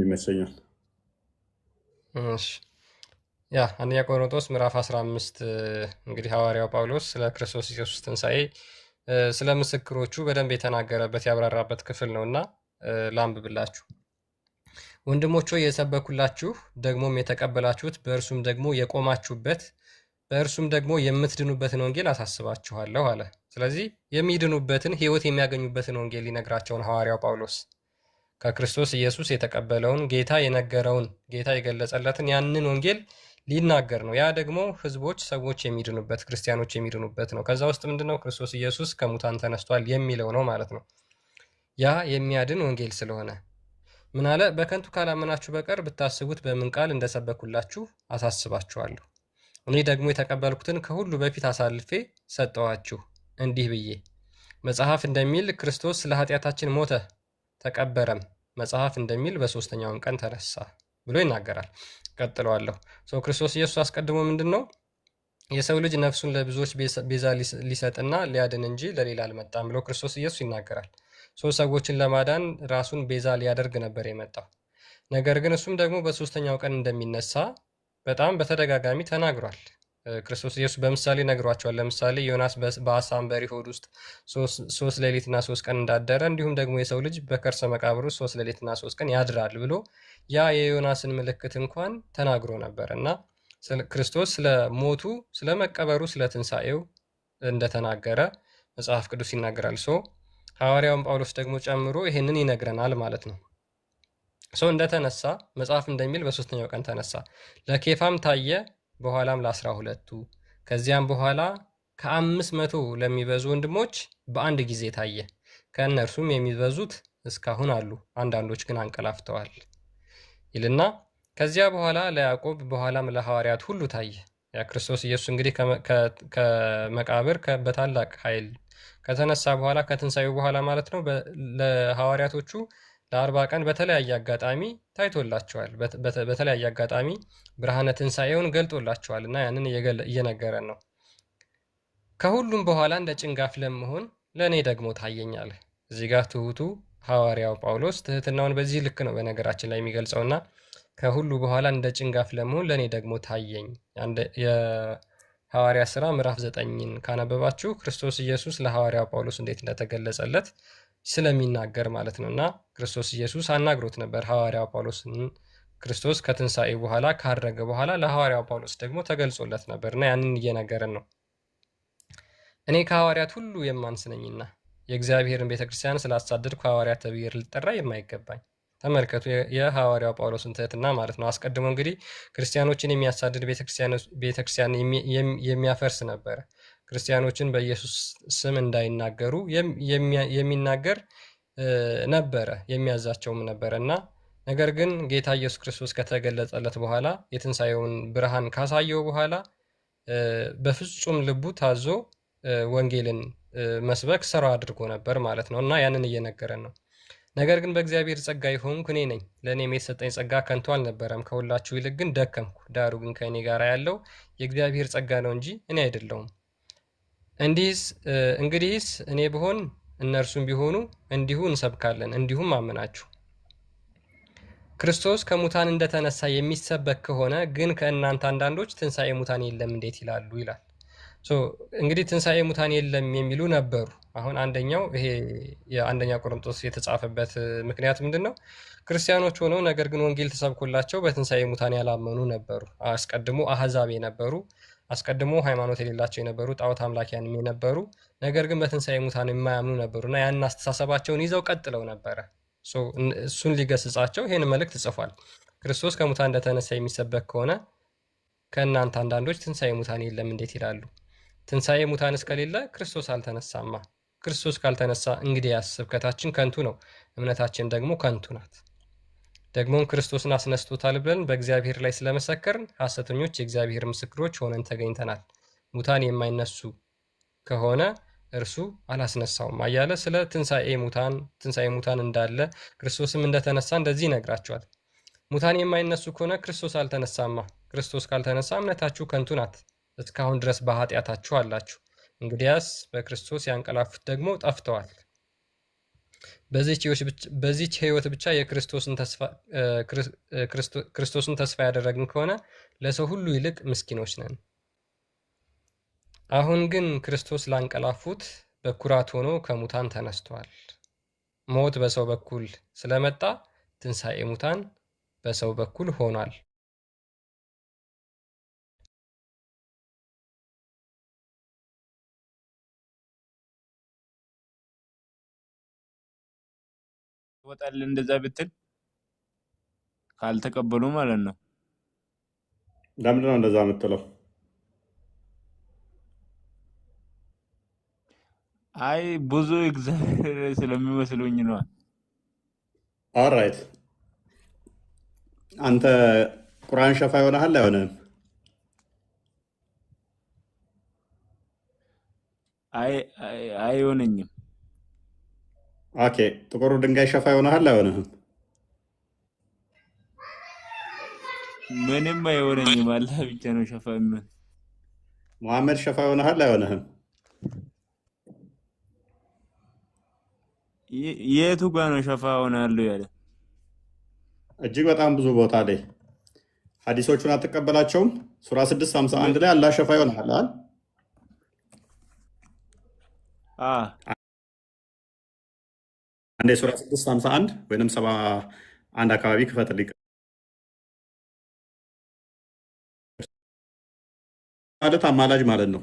ይመቸኛል። እሺ ያ አንደኛ ቆሮንቶስ ምዕራፍ 15 እንግዲህ ሐዋርያው ጳውሎስ ስለ ክርስቶስ ኢየሱስ ትንሣኤ ስለ ምስክሮቹ በደንብ የተናገረበት ያብራራበት ክፍል ነውና ላንብብላችሁ። ወንድሞች ሆይ የሰበኩላችሁ ደግሞም የተቀበላችሁት በእርሱም ደግሞ የቆማችሁበት በእርሱም ደግሞ የምትድኑበትን ወንጌል አሳስባችኋለሁ አለ። ስለዚህ የሚድኑበትን ህይወት የሚያገኙበትን ወንጌል ሊነግራቸውን ሐዋርያው ጳውሎስ ከክርስቶስ ኢየሱስ የተቀበለውን ጌታ የነገረውን ጌታ የገለጸለትን ያንን ወንጌል ሊናገር ነው። ያ ደግሞ ህዝቦች፣ ሰዎች የሚድኑበት፣ ክርስቲያኖች የሚድኑበት ነው። ከዛ ውስጥ ምንድነው? ክርስቶስ ኢየሱስ ከሙታን ተነስቷል የሚለው ነው ማለት ነው። ያ የሚያድን ወንጌል ስለሆነ ምን አለ? በከንቱ ካላመናችሁ በቀር ብታስቡት በምን ቃል እንደሰበኩላችሁ አሳስባችኋለሁ። እኔ ደግሞ የተቀበልኩትን ከሁሉ በፊት አሳልፌ ሰጠኋችሁ፣ እንዲህ ብዬ መጽሐፍ እንደሚል ክርስቶስ ስለ ኃጢአታችን ሞተ ተቀበረም፣ መጽሐፍ እንደሚል በሶስተኛውም ቀን ተነሳ ብሎ ይናገራል። ቀጥለዋለሁ። ክርስቶስ ኢየሱስ አስቀድሞ ምንድን ነው? የሰው ልጅ ነፍሱን ለብዙዎች ቤዛ ሊሰጥና ሊያድን እንጂ ለሌላ አልመጣም ብሎ ክርስቶስ ኢየሱስ ይናገራል። ሰዎችን ለማዳን ራሱን ቤዛ ሊያደርግ ነበር የመጣው። ነገር ግን እሱም ደግሞ በሶስተኛው ቀን እንደሚነሳ በጣም በተደጋጋሚ ተናግሯል። ክርስቶስ ኢየሱስ በምሳሌ ነግሯቸዋል። ለምሳሌ ዮናስ በአሳ አንበሪ ሆድ ውስጥ 3 ሌሊትና 3 ቀን እንዳደረ እንዲሁም ደግሞ የሰው ልጅ በከርሰ መቃብር ውስጥ 3 ሌሊትና 3 ቀን ያድራል ብሎ ያ የዮናስን ምልክት እንኳን ተናግሮ ነበር እና ክርስቶስ ስለ ሞቱ፣ ስለ መቀበሩ፣ ስለ ትንሣኤው እንደተናገረ መጽሐፍ ቅዱስ ይናገራል። ሐዋርያውን ጳውሎስ ደግሞ ጨምሮ ይህንን ይነግረናል ማለት ነው። እንደተነሳ መጽሐፍ እንደሚል በሶስተኛው ቀን ተነሳ፣ ለኬፋም ታየ፣ በኋላም ለ12ቱ፣ ከዚያም በኋላ ከ500 ለሚበዙ ወንድሞች በአንድ ጊዜ ታየ። ከእነርሱም የሚበዙት እስካሁን አሉ፣ አንዳንዶች ግን አንቀላፍተዋል ይልና ከዚያ በኋላ ለያዕቆብ በኋላም ለሐዋርያት ሁሉ ታየ። ያ ክርስቶስ ኢየሱስ እንግዲህ ከመቃብር በታላቅ ኃይል ከተነሳ በኋላ ከትንሣኤው በኋላ ማለት ነው ለሐዋርያቶቹ ለ40 ቀን በተለያየ አጋጣሚ ታይቶላቸዋል። በተለያየ አጋጣሚ ብርሃነ ትንሣኤውን ገልጦላቸዋል እና ያንን እየነገረን ነው። ከሁሉም በኋላ እንደ ጭንጋፍ ለመሆን ለእኔ ደግሞ ታየኛል። እዚህ ጋር ትሁቱ ሐዋርያው ጳውሎስ ትህትናውን በዚህ ልክ ነው በነገራችን ላይ የሚገልጸውና ከሁሉ በኋላ እንደ ጭንጋፍ ለመሆን ለእኔ ደግሞ ታየኝ። የሐዋርያ ሥራ ምዕራፍ 9ን ካነበባችሁ ክርስቶስ ኢየሱስ ለሐዋርያው ጳውሎስ እንዴት እንደተገለጸለት ስለሚናገር ማለት ነው። እና ክርስቶስ ኢየሱስ አናግሮት ነበር ሐዋርያው ጳውሎስን። ክርስቶስ ከትንሣኤ በኋላ ካረገ በኋላ ለሐዋርያው ጳውሎስ ደግሞ ተገልጾለት ነበር እና ያንን እየነገረን ነው። እኔ ከሐዋርያት ሁሉ የማንስ ነኝና የእግዚአብሔርን ቤተ ክርስቲያን ስላሳደድኩ ሐዋርያት ተብዬ ልጠራ የማይገባኝ። ተመልከቱ የሐዋርያው ጳውሎስን ትህትና ማለት ነው። አስቀድሞ እንግዲህ ክርስቲያኖችን የሚያሳድድ ቤተክርስቲያን የሚያፈርስ ነበረ። ክርስቲያኖችን በኢየሱስ ስም እንዳይናገሩ የሚናገር ነበረ፣ የሚያዛቸውም ነበረ እና ነገር ግን ጌታ ኢየሱስ ክርስቶስ ከተገለጸለት በኋላ የትንሣኤውን ብርሃን ካሳየው በኋላ በፍጹም ልቡ ታዞ ወንጌልን መስበክ ስራ አድርጎ ነበር ማለት ነው እና ያንን እየነገረን ነው። ነገር ግን በእግዚአብሔር ጸጋ የሆንኩ እኔ ነኝ፣ ለእኔም የተሰጠኝ ጸጋ ከንቱ አልነበረም። ከሁላችሁ ይልቅ ግን ደከምኩ። ዳሩ ግን ከእኔ ጋር ያለው የእግዚአብሔር ጸጋ ነው እንጂ እኔ አይደለሁም። እንግዲህስ እኔ ብሆን እነርሱም ቢሆኑ እንዲሁ እንሰብካለን፣ እንዲሁም አመናችሁ። ክርስቶስ ከሙታን እንደተነሳ የሚሰበክ ከሆነ ግን ከእናንተ አንዳንዶች ትንሣኤ ሙታን የለም እንዴት ይላሉ ይላል። እንግዲህ ትንሣኤ ሙታን የለም የሚሉ ነበሩ። አሁን አንደኛው ይሄ የአንደኛ ቆሮንቶስ የተጻፈበት ምክንያት ምንድን ነው? ክርስቲያኖች ሆነው ነገር ግን ወንጌል ተሰብኮላቸው በትንሣኤ ሙታን ያላመኑ ነበሩ። አስቀድሞ አህዛብ የነበሩ፣ አስቀድሞ ሃይማኖት የሌላቸው የነበሩ፣ ጣዖት አምላኪያንም የነበሩ፣ ነገር ግን በትንሣኤ ሙታን የማያምኑ ነበሩ እና ያን አስተሳሰባቸውን ይዘው ቀጥለው ነበረ። እሱን ሊገስጻቸው ይህን መልእክት ጽፏል። ክርስቶስ ከሙታን እንደተነሳ የሚሰበክ ከሆነ ከእናንተ አንዳንዶች ትንሣኤ ሙታን የለም እንዴት ይላሉ? ትንሣኤ ሙታን እስከሌለ ክርስቶስ አልተነሳማ። ክርስቶስ ካልተነሳ እንግዲህ ስብከታችን ከንቱ ነው፣ እምነታችን ደግሞ ከንቱ ናት። ደግሞም ክርስቶስን አስነስቶታል ብለን በእግዚአብሔር ላይ ስለመሰከርን ሐሰተኞች የእግዚአብሔር ምስክሮች ሆነን ተገኝተናል። ሙታን የማይነሱ ከሆነ እርሱ አላስነሳውም እያለ ስለ ትንሣኤ ሙታን እንዳለ ክርስቶስም እንደተነሳ እንደዚህ ይነግራቸዋል። ሙታን የማይነሱ ከሆነ ክርስቶስ አልተነሳማ። ክርስቶስ ካልተነሳ እምነታችሁ ከንቱ ናት፣ እስካሁን ድረስ በኃጢአታችሁ አላችሁ። እንግዲያስ በክርስቶስ ያንቀላፉት ደግሞ ጠፍተዋል። በዚች ሕይወት ብቻ ክርስቶስን ተስፋ ያደረግን ከሆነ ለሰው ሁሉ ይልቅ ምስኪኖች ነን። አሁን ግን ክርስቶስ ላንቀላፉት በኩራት ሆኖ ከሙታን ተነስቷል። ሞት በሰው በኩል ስለመጣ ትንሣኤ ሙታን በሰው በኩል ሆኗል። ይወጣል እንደዛ ብትል ካልተቀበሉ ማለት ነው። ለምንድን ነው እንደዛ የምትለው? አይ ብዙ እግዚአብሔር ስለሚመስሉኝ ነው። ኦልራይት አንተ ቁርአን ሸፋ ይሆናል አይሆንም? አይሆነኝም። ኦኬ ጥቁሩ ድንጋይ ሸፋ ይሆናል አይሆንም? ምንም አይሆነኝም። አላህ ብቻ ነው ሸፋ የሚሆን። መሐመድ ሸፋ ይሆናል አይሆንም? የቱ ጋር ነው ሸፋ ሆናለሁ ያለ? እጅግ በጣም ብዙ ቦታ ላይ ሐዲሶቹን አትቀበላቸውም? ሱራ 651 ላይ አላህ ሸፋ ይሆናል አይደል? አንዴ ሱራ 651 ወይንም 71 አካባቢ ክፈትልኝ። ማለት አማላጅ ማለት ነው።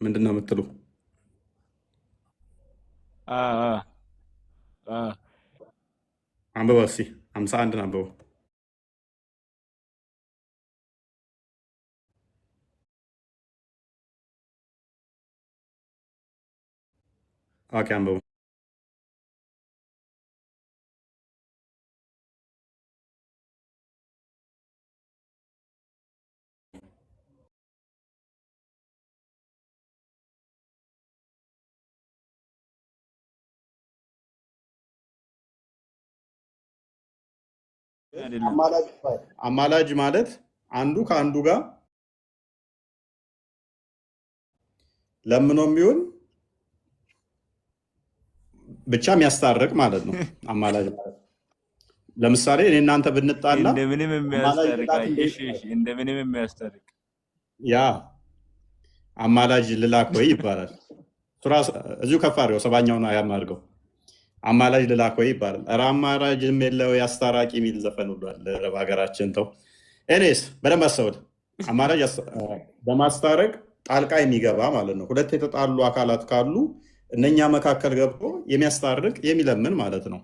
ምንድን ነው የምትሉ? አንብበው እስኪ 51 አንብበው። ኦኬ አንብበው። አማላጅ ማለት አንዱ ከአንዱ ጋር ለምኖ የሚሆን ብቻ የሚያስታርቅ ማለት ነው። አማላጅ ማለት ለምሳሌ እኔ እናንተ ብንጣላ እንደምንም አማላጅ ልላክ የሚያስታርቅ እንዴት እሺ፣ እንደምንም የሚያስታርቅ ያ አማላጅ ልላክ ወይ ይባላል። ሱራ እዚሁ ከፍ አድርገው ሰባኛውን አያማርገው አማላጅ ልላክ ወይ ይባላል። ኧረ አማላጅም የለው አስታራቂ የሚል ዘፈን ሁሉ አለ በሀገራችን። ተው ኤኔስ በደንብ አስተውል። አማላጅ በማስታረቅ ጣልቃ የሚገባ ማለት ነው። ሁለት የተጣሉ አካላት ካሉ እነኛ መካከል ገብቶ የሚያስታርቅ የሚለምን ማለት ነው።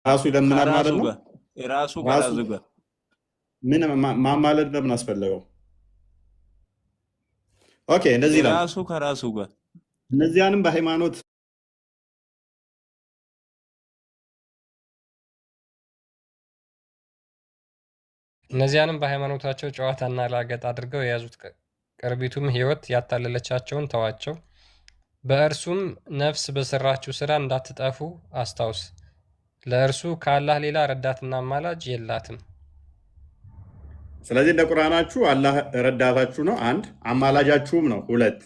ራሱ ይለምናል ማለት ነው። ራሱ ከራሱ ጋር ምን ማማለድ ለምን አስፈለገው? ኦኬ እንደዚህ ይላል። ራሱ ከራሱ ጋር እነዚያንም በሃይማኖት እነዚያንም በሃይማኖታቸው ጨዋታና ላገጥ አድርገው የያዙት ቅርቢቱም ሕይወት ያታለለቻቸውን ተዋቸው። በእርሱም ነፍስ በሰራችው ሥራ እንዳትጠፉ አስታውስ። ለእርሱ ከአላህ ሌላ ረዳትና አማላጅ የላትም። ስለዚህ እንደ ቁርአናችሁ አላህ ረዳታችሁ ነው፣ አንድ አማላጃችሁም ነው፣ ሁለት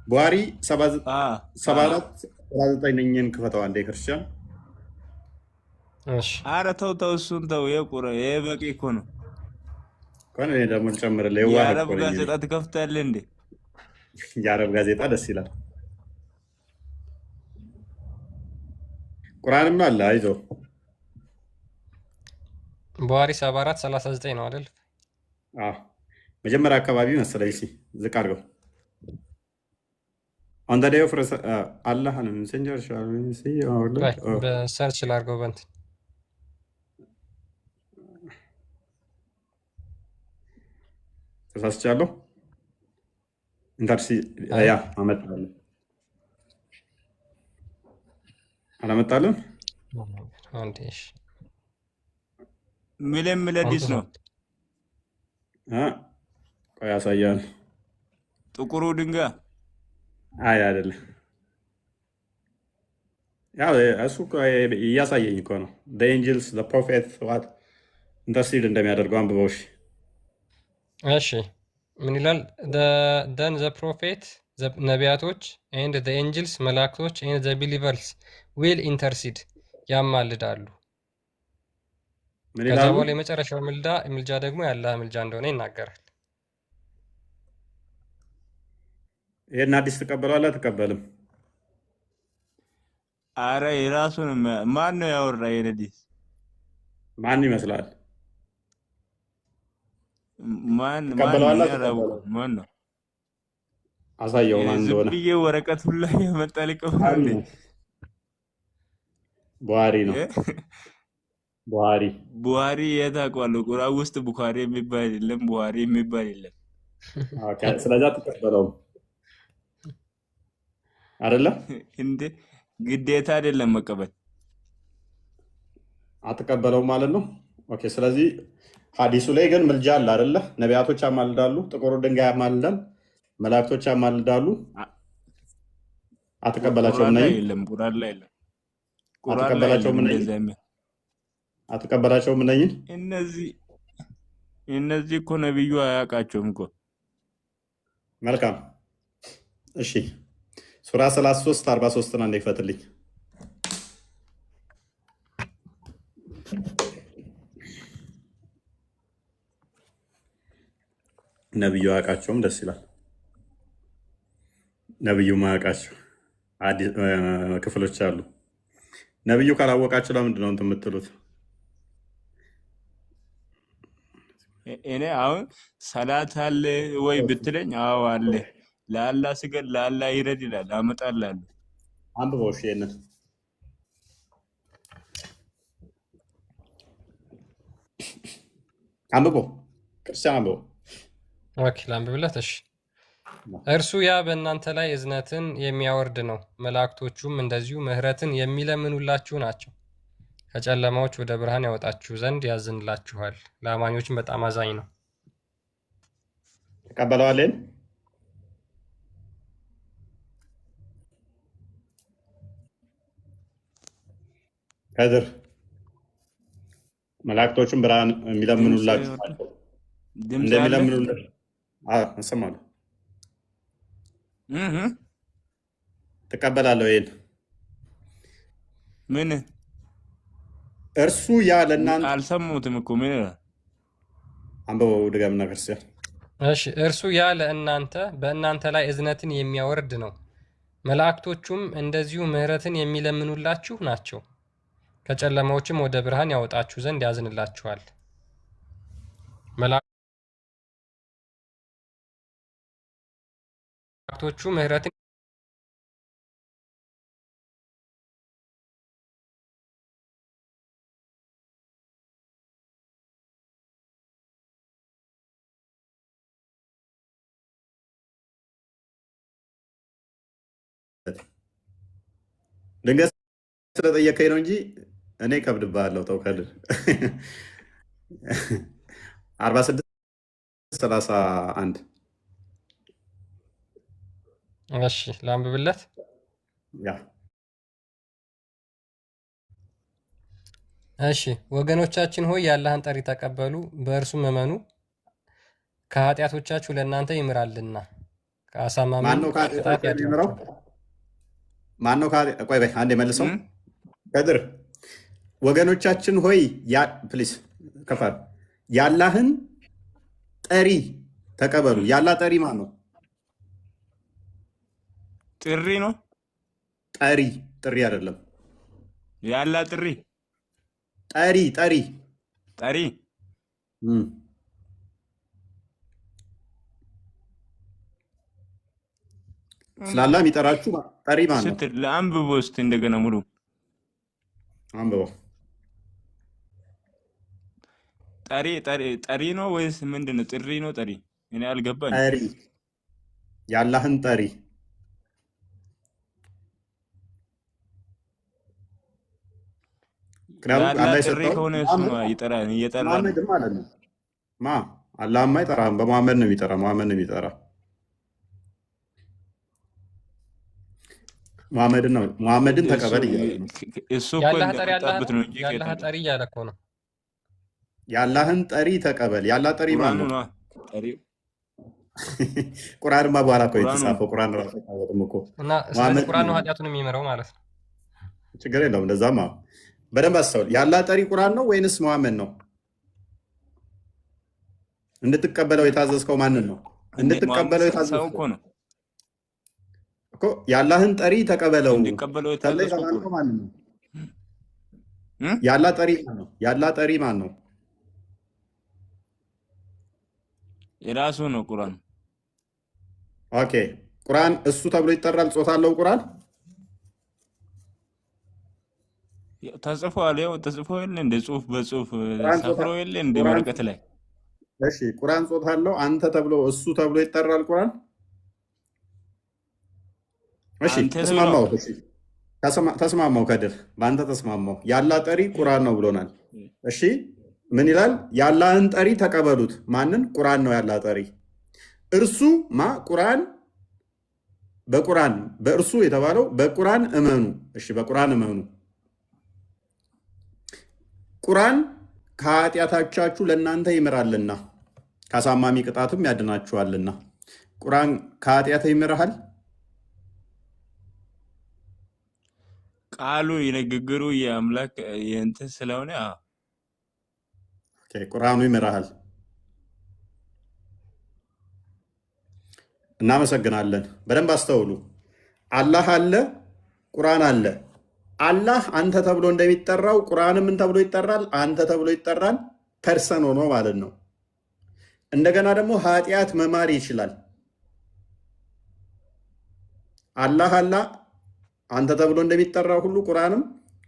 ቡሃሪ 74 ነኝን ክፈተው አንዴ ክርስቲያን። እሺ ኧረ ተው ተው፣ እሱን ተው። ይሄ በቂ እኮ ነው። እኔ ደግሞ ልጨምርልህ። የአረብ ጋዜጣ ትከፍታለህ እንዴ? የአረብ ጋዜጣ ደስ ይላል። ቁርአንም አለ አይዞህ። ቡሃሪ 74:39 ነው አይደል? መጀመሪያ አካባቢ መሰለኝ። እስኪ ዝቅ አድርገው። on the day of Allah and messenger shall we see our በሰርች ላድርገው በእንትን ተሳስቻለሁ። ኢንተርሲ ያ አመጣለሁ አላመጣለም። አንዴሽ ምለምለዲስ ነው። ቆይ ያሳያል። ጥቁሩ ድንጋይ አይ አይደለም። ያው እሱ እያሳየኝ እኮ ነው። the angels the prophet what ኢንተርሲድ እንደሚያደርገው አንብበው። እሺ ምን ይላል? then the prophet ነቢያቶች and the angels መላእክቶች and the believers will intercede ያማልዳሉ። ከዛ በኋላ የመጨረሻው ምልጃ ደግሞ የአላህ ምልጃ እንደሆነ ይናገራል። ይሄን አዲስ ትቀበላለህ አትቀበልም? አረ የራሱን ማን ነው ያወራ? የነዲስ ማን ይመስላል? ማን ነው? አሳየው ማን እንደሆነ። ዝም ብዬ ወረቀት ሁላ የመጣ ሊቀበል ቡሃሪ ነው። ቡሃሪ የት አውቀዋለሁ? ቁርአን ውስጥ ቡኻሪ የሚባል የለም፣ ቡሃሪ የሚባል የለም። ስለዚህ አትቀበለውም አይደለ እንዴ? ግዴታ አይደለም መቀበል። አትቀበለውም ማለት ነው። ኦኬ። ስለዚህ ሐዲሱ ላይ ግን ምልጃ አለ አይደለ? ነቢያቶች ያማልዳሉ፣ ጥቁሩ ድንጋይ ያማልዳል፣ መላእክቶች ያማልዳሉ። አትቀበላቸውም? ቁርአን ላይ የለም። አትቀበላቸውም? እነዚህ እኮ ነብዩ አያውቃቸውም እኮ። መልካም እሺ። ሱራ 33:43 አንዴ ይፈትልኝ። ነብዩ አያውቃቸውም። ደስ ይላል። ነብዩ ማያውቃቸው ክፍሎች አሉ። ነብዩ ካላወቃቸው ለምንድን ነው እንትን የምትሉት? እኔ አሁን ሰላት አለ ወይ ብትለኝ፣ አዎ አለ። ለአላህ ስገድ፣ ለአላህ ይረድ ይላል። አመጣልሃለሁ። አንብበው። እሺ ይሄንን አንብበው። ክርስቲያን አንብበው። ኦኬ ላንብብለት። እሺ እርሱ ያ በእናንተ ላይ እዝነትን የሚያወርድ ነው። መላእክቶቹም እንደዚሁ ምሕረትን የሚለምኑላችሁ ናቸው። ከጨለማዎች ወደ ብርሃን ያወጣችሁ ዘንድ ያዝንላችኋል። ለአማኞችም በጣም አዛኝ ነው። ተቀበለዋለን። ከድር መላእክቶቹም ብርሃን የሚለምኑላችሁ ናቸው። እንደሚለምኑላችሁ እሰማለሁ። ትቀበላለህ ይሄን? ምን እርሱ ያ ለእናንተ አልሰሙትም እኮ ምን ይላል? አንብበው ድገምና ክርስቲያን። እሺ እርሱ ያ ለእናንተ በእናንተ ላይ እዝነትን የሚያወርድ ነው፣ መላእክቶቹም እንደዚሁ ምሕረትን የሚለምኑላችሁ ናቸው። ከጨለማዎችም ወደ ብርሃን ያወጣችሁ ዘንድ ያዝንላችኋል። መላእክቶቹ ምሕረትን ድንገት ስለጠየቀኝ ነው እንጂ እኔ ከብድብሃለሁ። ተው ከድር 46:31 እሺ ላንብብለት። ያ እሺ ወገኖቻችን ሆይ የአላህን ጠሪ ተቀበሉ፣ በእርሱም እመኑ፣ ከኃጢአቶቻችሁ ለእናንተ ይምራልና ከአሳማሚ ማነው ቅጣት የሚምረው? ያድናችኋል። ማነው? ቆይ በይ አንዴ መልሰው። ከድር ወገኖቻችን ሆይ ፕሊስ ከፋል የአላህን ጠሪ ተቀበሉ። የአላህ ጠሪ ማን ነው? ጥሪ ነው። ጠሪ ጥሪ አይደለም። የአላህ ጥሪ ጠሪ ጠሪ ጠሪ ስላላ የሚጠራችሁ ጠሪ ማን ነው? ስትል ለአንብቦ ውስጥ እንደገና ሙሉ አንብበው። ጠሪ ነው ወይስ ምንድን ነው? ጥሪ ነው ጠሪ? እኔ አልገባኝ። ጠሪ የአላህን ጠሪ የአላህ ጥሪ ከሆነ እሱ እየጠራ መሐመድ ማለት ነው። አላህማ አይጠራህም። በመሐመድ ነው የሚጠራ። መሐመድ ነው የሚጠራ። መሐመድን ተቀበል እያለ ነው። እሱ እኮ እንደመጣበት ነው እንጂ የአላህ ጠሪ እያለ እኮ ነው። የአላህን ጠሪ ተቀበል። የአላህ ጠሪ ማን ነው? ቁርአንማ በኋላ እኮ የተጻፈው ቁርአን ራሱ አይታወቅም እኮ እና ስለዚህ ቁርአን ነው ኃጢአቱን የሚምረው ማለት ነው። ችግር የለውም። እንደዛማ በደንብ አስተውል። የአላህ ጠሪ ቁርአን ነው ወይንስ መሐመድ ነው? እንድትቀበለው የታዘዝከው ማንን ነው? እንድትቀበለው የታዘዝከው እኮ ነው እኮ። የአላህን ጠሪ ተቀበለው እንድትቀበለው የታዘዝከው ማንን ነው? የአላህ ጠሪ ማን ነው? የአላህ ጠሪ ማን ነው? የራሱ ነው ቁርአን። ኦኬ ቁርአን እሱ ተብሎ ይጠራል። ጾታ አለው ቁርአን ተጽፏል። ያው ተጽፎ የለ እንደ ጽሁፍ በጽሁፍ ሰፍሮ የለ እንደ ወረቀት ላይ። እሺ ቁርአን ጾታ አለው። አንተ ተብሎ እሱ ተብሎ ይጠራል ቁርአን። እሺ ተስማማው። እሺ ተስማማው። ከድር በአንተ ተስማማው። የአላህ ጠሪ ቁርአን ነው ብሎናል። እሺ ምን ይላል? የአላህን ጠሪ ተቀበሉት። ማንን? ቁርአን ነው ያላህ ጠሪ። እርሱ ቁርአን በቁርአን በእርሱ የተባለው በቁርአን እመኑ። እሺ በቁርአን እመኑ። ቁርአን ከኃጢአቶቻችሁ ለእናንተ ይምራልና ከአሳማሚ ቅጣትም ያድናችኋልና። ቁርአን ከኃጢአት ይምርሃል? ቃሉ የንግግሩ የአምላክ የእንትን ስለሆነ ቁርአኑ ይምርሃል። እናመሰግናለን። በደንብ አስተውሉ። አላህ አለ፣ ቁርአን አለ። አላህ አንተ ተብሎ እንደሚጠራው ቁርአንም ምን ተብሎ ይጠራል? አንተ ተብሎ ይጠራል። ፐርሰን ሆኖ ማለት ነው። እንደገና ደግሞ ኃጢአት መማር ይችላል። አላህ አንተ ተብሎ እንደሚጠራው ሁሉ ቁርአንም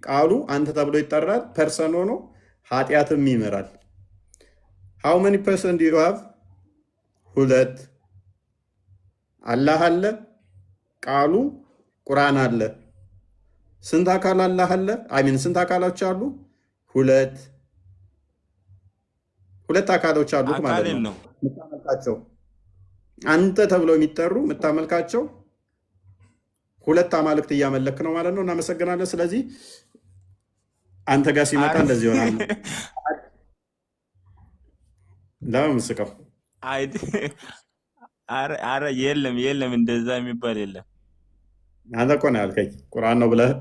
ቃሉ አንተ ተብሎ ይጠራል። ፐርሰን ሆኖ ኃጢአትም ይምራል። ሃው መኒ ፐርሰን ዱ ዩ ሃቭ? ሁለት። አላህ አለ፣ ቃሉ ቁርአን አለ። ስንት አካል አላህ አለ? አሚን ስንት አካሎች አሉ? ሁለት አካሎች አሉት ማለት ነው። የምታመልካቸው አንተ ተብለው የሚጠሩ የምታመልካቸው ሁለት አማልክት እያመለክ ነው ማለት ነው። እናመሰግናለን። ስለዚህ አንተ ጋር ሲመጣ እንደዚህ ይሆናል። ለምን ምስቀው? አረ የለም እንደዛ የሚባል የለም። አንተ እኮ ነው ያልከኝ ቁርአን ነው ብለህ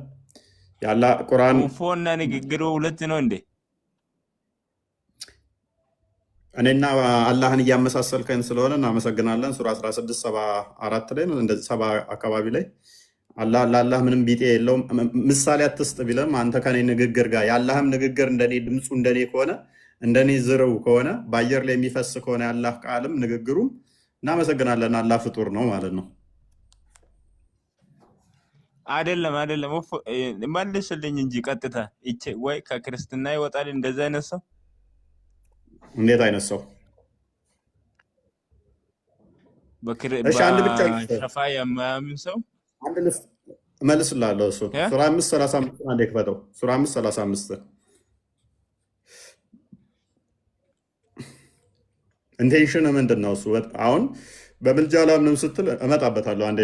ያላ ቁርአን ኡፎና ንግግሩ ሁለት ነው እንዴ? እኔና አላህን እያመሳሰልከን ስለሆነ እናመሰግናለን። ሱራ 16:74 ላይ ነው እንደዚህ 70 አካባቢ ላይ አላህ ለአላህ ምንም ቢጤ የለውም ምሳሌ አትስጥ ቢለም አንተ ከኔ ንግግር ጋር የአላህም ንግግር እንደኔ ድምፁ እንደኔ ከሆነ እንደኔ ዝርው ከሆነ በአየር ላይ የሚፈስ ከሆነ የአላህ ቃልም ንግግሩም እናመሰግናለን። አላህ ፍጡር ነው ማለት ነው። አይደለም መልስልኝ እንጂ ቀጥታ ይቼ ወይ ከክርስትና ይወጣል እንደዛ አይነት ሰው? እንዴት አይነት ሰው? እሺ አንድ ብቻ በሸፋ የማያምን ሰው አንድ ልስ እመልስልሃለሁ። እሱ ሱራ 5:35 አንዴ ክፈተው። ሱራ 5:35 ኢንቴንሽን ምንድን ነው? እሱ አሁን በምልጃ ላምንም ስትል እመጣበታለሁ። አንዴ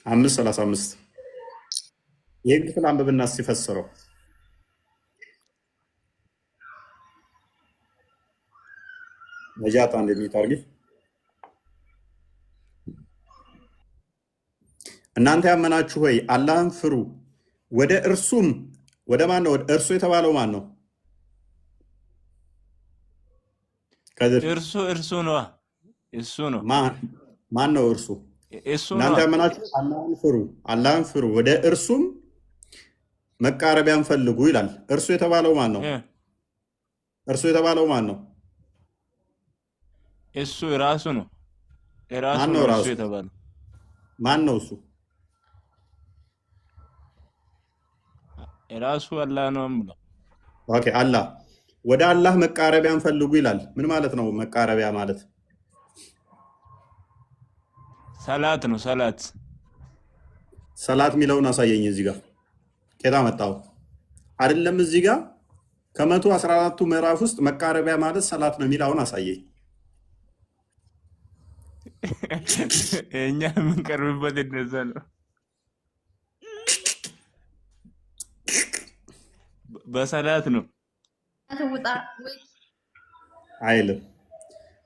5:35 ይህን ክፍል አንብብና ሲፈስረው ነጃት አንድ የሚታርጊ እናንተ ያመናችሁ ሆይ አላህን ፍሩ፣ ወደ እርሱም ወደ ማን ነው? እርሱ የተባለው ማን ነው? እርሱ ነው። ማን ነው እርሱ? እናንተ ያመናችሁ አላህን ፍሩ፣ ወደ እርሱም መቃረቢያን ፈልጉ ይላል። እርሱ የተባለው ማን ነው? እርሱ የተባለው ማን ነው? እሱ ራሱ ነው። እርሱ የተባለው ማን ነው? እሱ ራሱ አላህ ነው ብለው። ኦኬ አላህ ወደ አላህ መቃረቢያን ፈልጉ ይላል። ምን ማለት ነው? መቃረቢያ ማለት ሰላት ነው። ሰላት የሚለውን አሳየኝ። እዚህ ጋር ኬታ መጣው አይደለም። እዚህ ጋር ከ114ቱ ምዕራፍ ውስጥ መቃረቢያ ማለት ሰላት ነው የሚለውን አሳየኝ። እኛ የምንቀርብበት እንደዛ ነው። በሰላት ነው አይልም።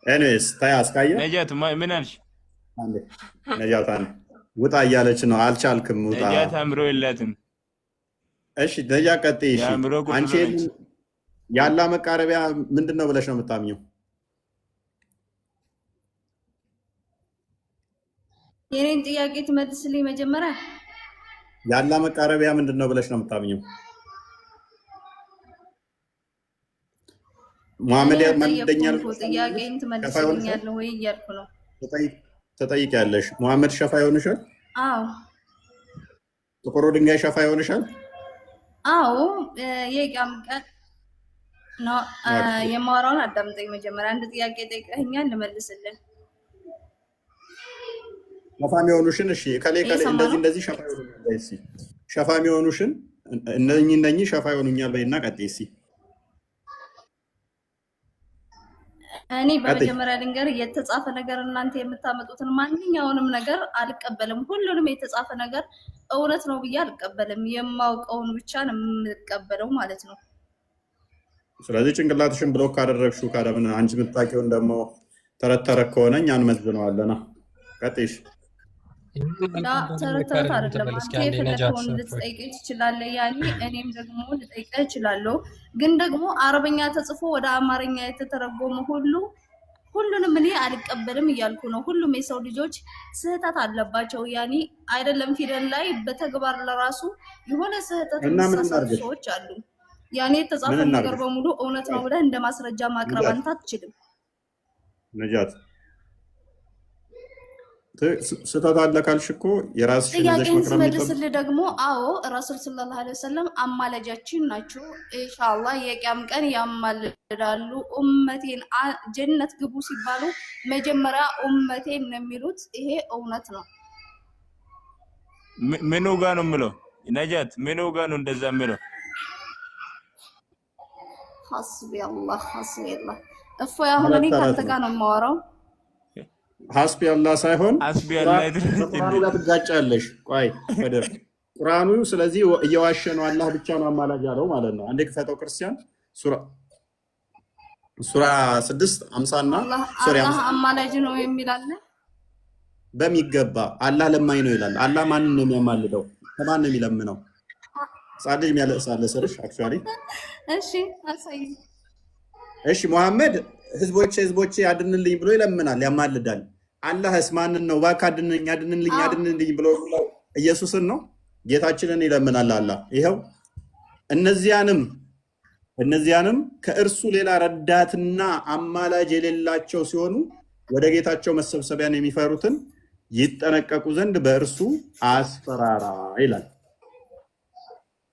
ኤኒዌይስ ታያስካየ ነጃት ምን አልሽ? ነጃት ውጣ እያለች ነው። አልቻልክም። ውጣ። ነጃት አእምሮ የላትም። እሺ ነጃ ቀጥይ። እሺ አንቺ የአላህ መቃረቢያ ምንድን ነው ብለሽ ነው የምታምኘው? የኔን ጥያቄ ትመልስልኝ መጀመሪያ። የአላህ መቃረቢያ ምንድን ነው ብለሽ ነው የምታምኘው? ሙሐመድ ያመንደኛል ጥያቄን ትመልስልኛለህ ወይ እያልኩ ነው። ተጠይቂያለሽ። ሙሐመድ ሸፋ ይሆንሻል? አዎ። ጥቁሩ ድንጋይ ሸፋ ይሆንሻል? አዎ። የቂያም ቀን ነው የማወራውን አዳምጠኝ መጀመሪያ። አንድ ጥያቄ ጠይቀኸኛል፣ ልመልስልህ። ሸፋ የሚሆኑሽን እሺ፣ ከሌ እንደዚህ ሸፋ ይሆኑኛል። እሺ ሸፋ የሚሆኑሽን እነኚህ ሸፋ ይሆኑኛል በይና ቀጥይ። እሺ እኔ በመጀመሪያ ልንገር፣ የተጻፈ ነገር እናንተ የምታመጡትን ማንኛውንም ነገር አልቀበልም። ሁሉንም የተጻፈ ነገር እውነት ነው ብዬ አልቀበልም። የማውቀውን ብቻ ነው የምቀበለው ማለት ነው። ስለዚህ ጭንቅላትሽን ብሎክ ካደረግሽው ካደምን አንቺ የምታውቂውን ደግሞ ተረት ተረት ከሆነ እኛን መዝነዋለና ቀጥይሽ። ተረት ተረት አይደለም። አንተ የፈለከውን ልትጠይቀኝ ትችላለህ፣ ያኔ እኔም ደግሞ ልጠይቀህ እችላለሁ። ግን ደግሞ አረበኛ ተጽፎ ወደ አማርኛ የተተረጎመ ሁሉንም እኔ አልቀበልም እያልኩ ነው። ሁሉም የሰው ልጆች ስህተት አለባቸው። ያኔ አይደለም ፊደል ላይ በተግባር ለራሱ የሆነ ስህተት የሚሳሳቱ ሰዎች አሉ። ያኔ የተጻፈ ነገር በሙሉ እውነት ነው ብለህ እንደ ማስረጃ ማቅረብ አንተ አትችልም። ነጃት ስህተት አለ ካልሽ እኮ የራስሽን ጥያቄን ስመልስልህ ደግሞ አዎ ረሱል ሰለላሁ ዐለይሂ ወሰለም አማላጃችን ናቸው። ኢንሻአላህ የቂያም ቀን ያማልዳሉ። ኡመቴን ጀነት ግቡ ሲባሉ መጀመሪያ ኡመቴን ነው የሚሉት። ይሄ እውነት ነው። ምኑ ጋር ነው የምለው? ነጃት ምኑ ጋር ነው እንደዛ የምለው? ሐስቢ አላህ እፎ አሁን እኔ ካንተ ጋር ነው የማወራው። ሐስቢ አላህ ሳይሆን ሐስቢ አላህ ቁርአኑ ጋር ትጋጫለሽ። ቆይ ወደር ቁርአኑ ስለዚህ እየዋሸ ነው። አላህ ብቻ ነው አማላጅ ያለው ማለት ነው። አንዴ ክፈተው ክርስቲያን ሱራ 6:50 እና አላህ አማላጅ ነው የሚል አለ። በሚገባ አላህ ለማኝ ነው ይላል። አላህ ማንን ነው የሚያማልደው? ከማን ነው የሚለምነው? ጻድቅ የሚያለቅሳለ ስርሽ አክቹአሊ እሺ አሳይ። እሺ መሐመድ ህዝቦቼ አድንልኝ ብሎ ይለምናል፣ ያማልዳል። አላህስ ማንን ነው እባክህ አድንልኝ ብሎ ኢየሱስን ነው ጌታችንን ይለምናል አላህ። ይኸው እነዚያንም ከእርሱ ሌላ ረዳትና አማላጅ የሌላቸው ሲሆኑ ወደ ጌታቸው መሰብሰቢያን የሚፈሩትን ይጠነቀቁ ዘንድ በእርሱ አስፈራራ ይላል።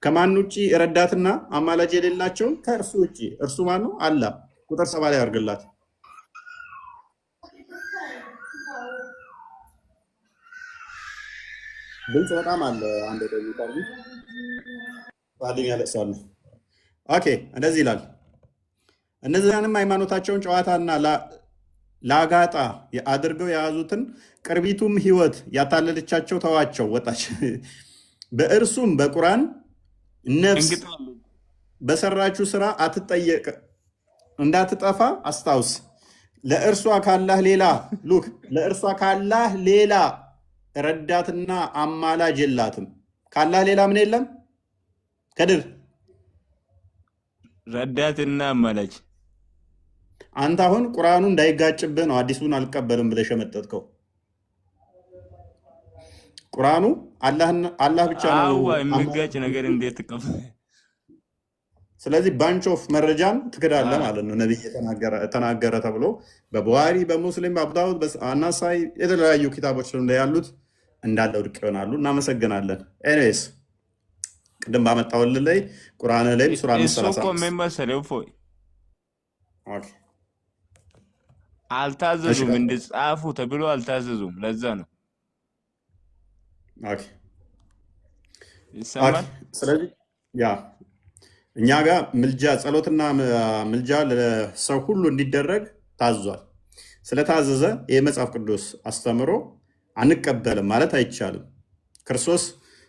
ከማን ውጭ ረዳትና አማላጅ የሌላቸው? ከእርሱ ውጭ። እርሱ ማን ነው? አላህ። ቁጥር 7 ላይ አድርግላት። ድምፅ በጣም አለ። አንድ ደቂቃ ያለቅሳሉ። ኦኬ፣ እንደዚህ ይላል። እነዚያንም ሃይማኖታቸውን ጨዋታና ላጋጣ አድርገው የያዙትን ቅርቢቱም ሕይወት ያታለለቻቸው ተዋቸው፣ ወጣች። በእርሱም በቁርአን ነፍስ በሰራችው ስራ አትጠየቅ እንዳትጠፋ አስታውስ። ለእርሷ ካላህ ሌላ ረዳትና አማላጅ የላትም። ካላህ ሌላ ምን የለም? ከድር ረዳትና አማላጅ። አንተ አሁን ቁርአኑ እንዳይጋጭብህ ነው አዲሱን አልቀበልም ብለሽ የመጠጥከው። ቁርአኑ አላህ ብቻ ነው የሚጋጭ ነገር እንዴት ተቀበል? ስለዚህ ባንች ኦፍ መረጃን ትክዳለህ ማለት ነው። ነብይ ተናገረ ተብሎ በቡሃሪ በሙስሊም በአቡዳውድ በአናሳይ የተለያዩ ኪታቦች ላይ ያሉት እንዳለ ውድቅ ይሆናሉ። እናመሰግናለን። ኤኒዌይስ ቅድም ባመጣሁልህ ላይ ቁርአን ላይ ሱራ 35 አልታዘዙም፣ እንድጻፉ ተብሎ አልታዘዙም። ለዛ ነው ይሰማል። ስለዚህ ያ እኛ ጋር ምልጃ ጸሎትና ምልጃ ለሰው ሁሉ እንዲደረግ ታዟል። ስለታዘዘ የመጽሐፍ ቅዱስ አስተምሮ አንቀበልም ማለት አይቻልም። ክርስቶስ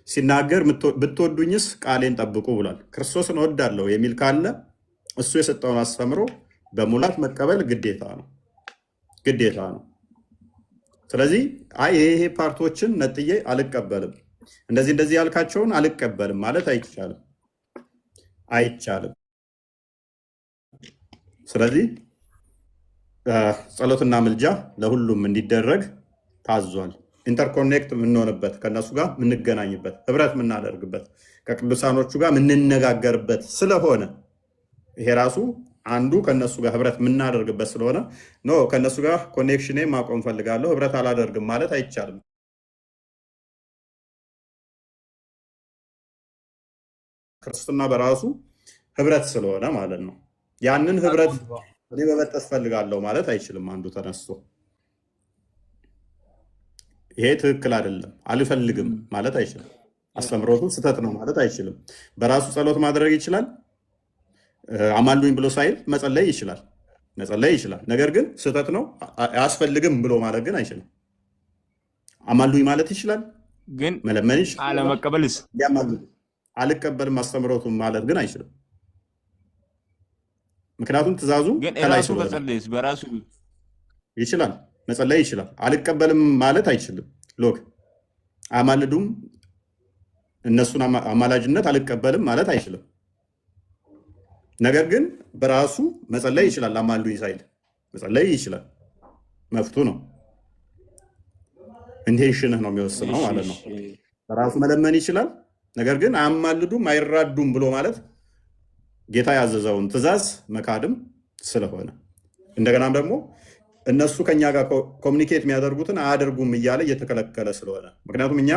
ሲናገር ብትወዱኝስ ቃሌን ጠብቁ ብሏል። ክርስቶስን እወዳለሁ የሚል ካለ እሱ የሰጠውን አስተምሮ በሙላት መቀበል ግዴታ ነው። ስለዚህ ይሄ ፓርቶችን ነጥዬ አልቀበልም፣ እንደዚህ ያልካቸውን አልቀበልም ማለት አይቻልም። ስለዚህ ጸሎትና ምልጃ ለሁሉም እንዲደረግ ታዟል። ኢንተርኮኔክት የምንሆንበት ከእነሱ ጋር የምንገናኝበት ህብረት የምናደርግበት ከቅዱሳኖቹ ጋር የምንነጋገርበት ስለሆነ ይሄ ራሱ አንዱ ከእነሱ ጋር ህብረት የምናደርግበት ስለሆነ ከእነሱ ጋር ኮኔክሽኔ ማቆም ፈልጋለሁ ህብረት አላደርግም ማለት አይቻልም። ክርስትና በራሱ ህብረት ስለሆነ ማለት ነው። ያንን ህብረት እኔ በመጠስ ፈልጋለሁ ማለት አይችልም። አንዱ ተነስቶ ይሄ ትክክል አይደለም አልፈልግም ማለት አይችልም። አስተምሮቱ ስህተት ነው ማለት አይችልም። በራሱ ጸሎት ማድረግ ይችላል። አማሉኝ ብሎ ሳይል መጸለይ ይችላል። ነገር ግን ስህተት ነው አያስፈልግም ብሎ ማለት ግን አይችልም። አማሉኝ ማለት ይችላል፣ ግን መለመን ይችላል። አለመቀበልስ አልቀበልም አስተምሮቱን ማለት ግን አይችልም። ምክንያቱም ትእዛዙ ከላይ ስለሆነ በራሱ ይችላል፣ መጸለይ ይችላል። አልቀበልም ማለት አይችልም። ሎክ አማልዱም እነሱን አማላጅነት አልቀበልም ማለት አይችልም። ነገር ግን በራሱ መጸለይ ይችላል። አማልዱኝ ሳይል መጸለይ ይችላል። መፍቱ ነው። ኢንቴንሽንህ ነው የሚወስነው ማለት ነው። በራሱ መለመን ይችላል። ነገር ግን አያማልዱም አይራዱም ብሎ ማለት ጌታ ያዘዘውን ትእዛዝ መካድም ስለሆነ እንደገናም ደግሞ እነሱ ከኛ ጋር ኮሚኒኬት የሚያደርጉትን አያደርጉም እያለ እየተከለከለ ስለሆነ ምክንያቱም እኛ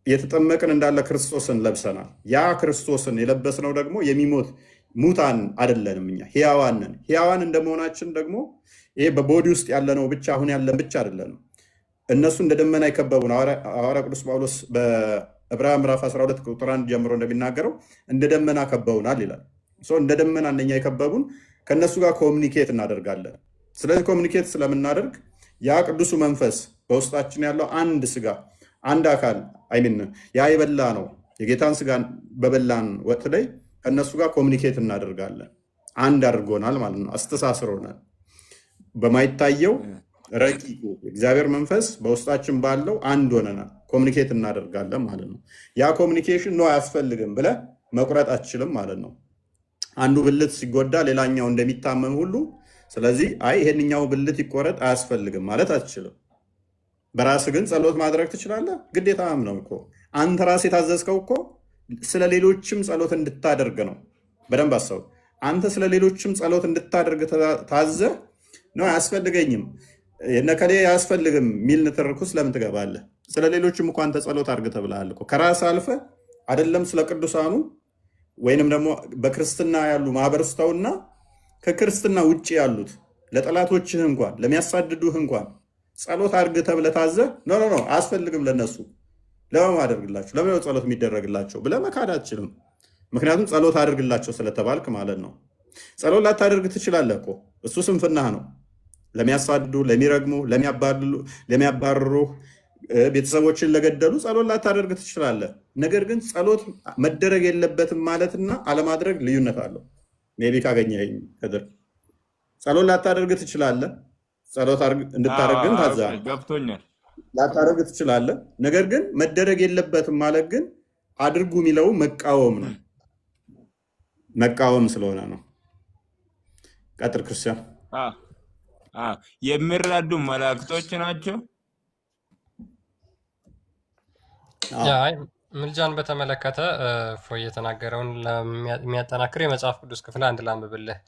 የተጠመቅን እንዳለ ክርስቶስን ለብሰናል። ያ ክርስቶስን የለበስነው ደግሞ የሚሞት ሙታን አይደለንም። እኛ ሕያዋን ነን። ሕያዋን እንደመሆናችን ደግሞ ይሄ በቦዲ ውስጥ ያለነው ብቻ አሁን ያለን ብቻ አይደለንም። እነሱ እንደ ደመና የከበቡን ሐዋርያ ቅዱስ ጳውሎስ በዕብራውያን ምዕራፍ 12 ቁጥር 1 ጀምሮ እንደሚናገረው እንደ ደመና ከበውናል ይላል። እንደ ደመና እነኛ የከበቡን ከእነሱ ጋር ኮሚኒኬት እናደርጋለን። ስለዚህ ኮሚኒኬት ስለምናደርግ ያ ቅዱሱ መንፈስ በውስጣችን ያለው አንድ ስጋ አንድ አካል አይሚን ያ የበላ ነው የጌታን ስጋ በበላን ወቅት ላይ ከእነሱ ጋር ኮሚኒኬት እናደርጋለን። አንድ አድርጎናል ማለት ነው። አስተሳስሮናል። በማይታየው ረቂቁ እግዚአብሔር መንፈስ በውስጣችን ባለው አንድ ሆነናል፣ ኮሚኒኬት እናደርጋለን ማለት ነው። ያ ኮሚኒኬሽን ነው አያስፈልግም ብለህ መቁረጥ አትችልም ማለት ነው። አንዱ ብልት ሲጎዳ ሌላኛው እንደሚታመም ሁሉ፣ ስለዚህ አይ ይሄንኛው ብልት ይቆረጥ አያስፈልግም ማለት አትችልም። በራስ ግን ጸሎት ማድረግ ትችላለህ። ግዴታም ነው እኮ አንተ ራስ የታዘዝከው እኮ ስለ ሌሎችም ጸሎት እንድታደርግ ነው። በደንብ አሰቡ። አንተ ስለ ሌሎችም ጸሎት እንድታደርግ ታዘህ ነው። አያስፈልገኝም የነከሌ አያስፈልግም ሚል ንትርክ ውስጥ ለምን ትገባለህ? ስለ ሌሎችም እኮ አንተ ጸሎት አድርግ ተብለሃል እኮ። ከራስ አልፈ አይደለም ስለ ቅዱሳኑ ወይንም ደግሞ በክርስትና ያሉ ማህበረሰቡና ከክርስትና ውጭ ያሉት ለጠላቶችህ እንኳን ለሚያሳድዱህ እንኳን ጸሎት አድርግ ተብለህ ታዘህ ኖ አያስፈልግም ለነሱ ለምን አደርግላቸው ለምን ጸሎት የሚደረግላቸው ብለህ መካድ አትችልም። ምክንያቱም ጸሎት አድርግላቸው ስለተባልክ ማለት ነው። ጸሎት ላታደርግ ትችላለህ እኮ እሱ ስንፍናህ ነው። ለሚያሳድዱ፣ ለሚረግሙ፣ ለሚያባርሩ፣ ቤተሰቦችን ለገደሉ ጸሎት ላታደርግ ትችላለህ። ነገር ግን ጸሎት መደረግ የለበትም ማለትና አለማድረግ ልዩነት አለው። ሜይ ቢ ካገኘኸኝ ከድር ጸሎት ላታደርግ ትችላለህ። ጸሎት እንድታደርግ ግን ታዛለህ። ገብቶኛል። ላታደርግ ትችላለህ። ነገር ግን መደረግ የለበትም ማለት ግን አድርጉ የሚለው መቃወም ነው። መቃወም ስለሆነ ነው። ቀጥር ክርስቲያን። የሚራዱ መላእክቶች ናቸው። ምልጃን በተመለከተ ፎይ የተናገረውን የሚያጠናክር የመጽሐፍ ቅዱስ ክፍል አንድ ላንብብልህ።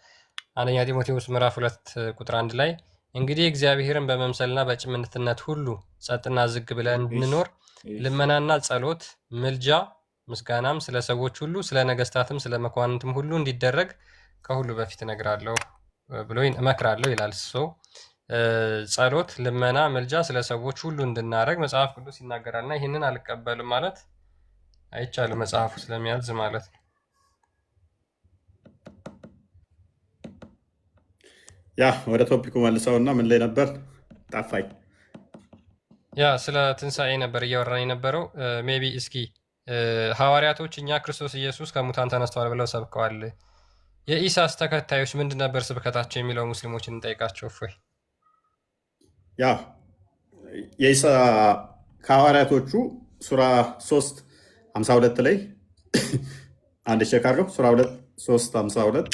አንደኛ ጢሞቴዎስ ምዕራፍ 2 ቁጥር 1 ላይ እንግዲህ እግዚአብሔርን በመምሰልና በጭምትነት ሁሉ ጸጥና ዝግ ብለን እንድንኖር ልመናና ጸሎት፣ ምልጃ፣ ምስጋናም ስለ ሰዎች ሁሉ፣ ስለ ነገስታትም፣ ስለ መኳንንትም ሁሉ እንዲደረግ ከሁሉ በፊት እነግራለሁ ብሎ እመክራለሁ ይላል። ጸሎት፣ ልመና፣ ምልጃ ስለ ሰዎች ሁሉ እንድናደርግ መጽሐፍ ቅዱስ ይናገራልና ይህንን አልቀበልም ማለት አይቻልም፣ መጽሐፉ ስለሚያዝ ማለት ነው። ያ ወደ ቶፒኩ መልሰውና ምን ላይ ነበር ጠፋኝ። ያ ስለ ትንሣኤ ነበር እያወራን የነበረው። ሜቢ እስኪ ሐዋርያቶች እኛ ክርስቶስ ኢየሱስ ከሙታን ተነስተዋል ብለው ሰብከዋል። የኢሳስ ተከታዮች ምንድን ነበር ስብከታቸው የሚለው ሙስሊሞችን እንጠይቃቸው። እፎይ ያ የኢሳ ከሐዋርያቶቹ ሱራ 3:52 ላይ አንድ ቼክ አድርገው። ሱራ 3:52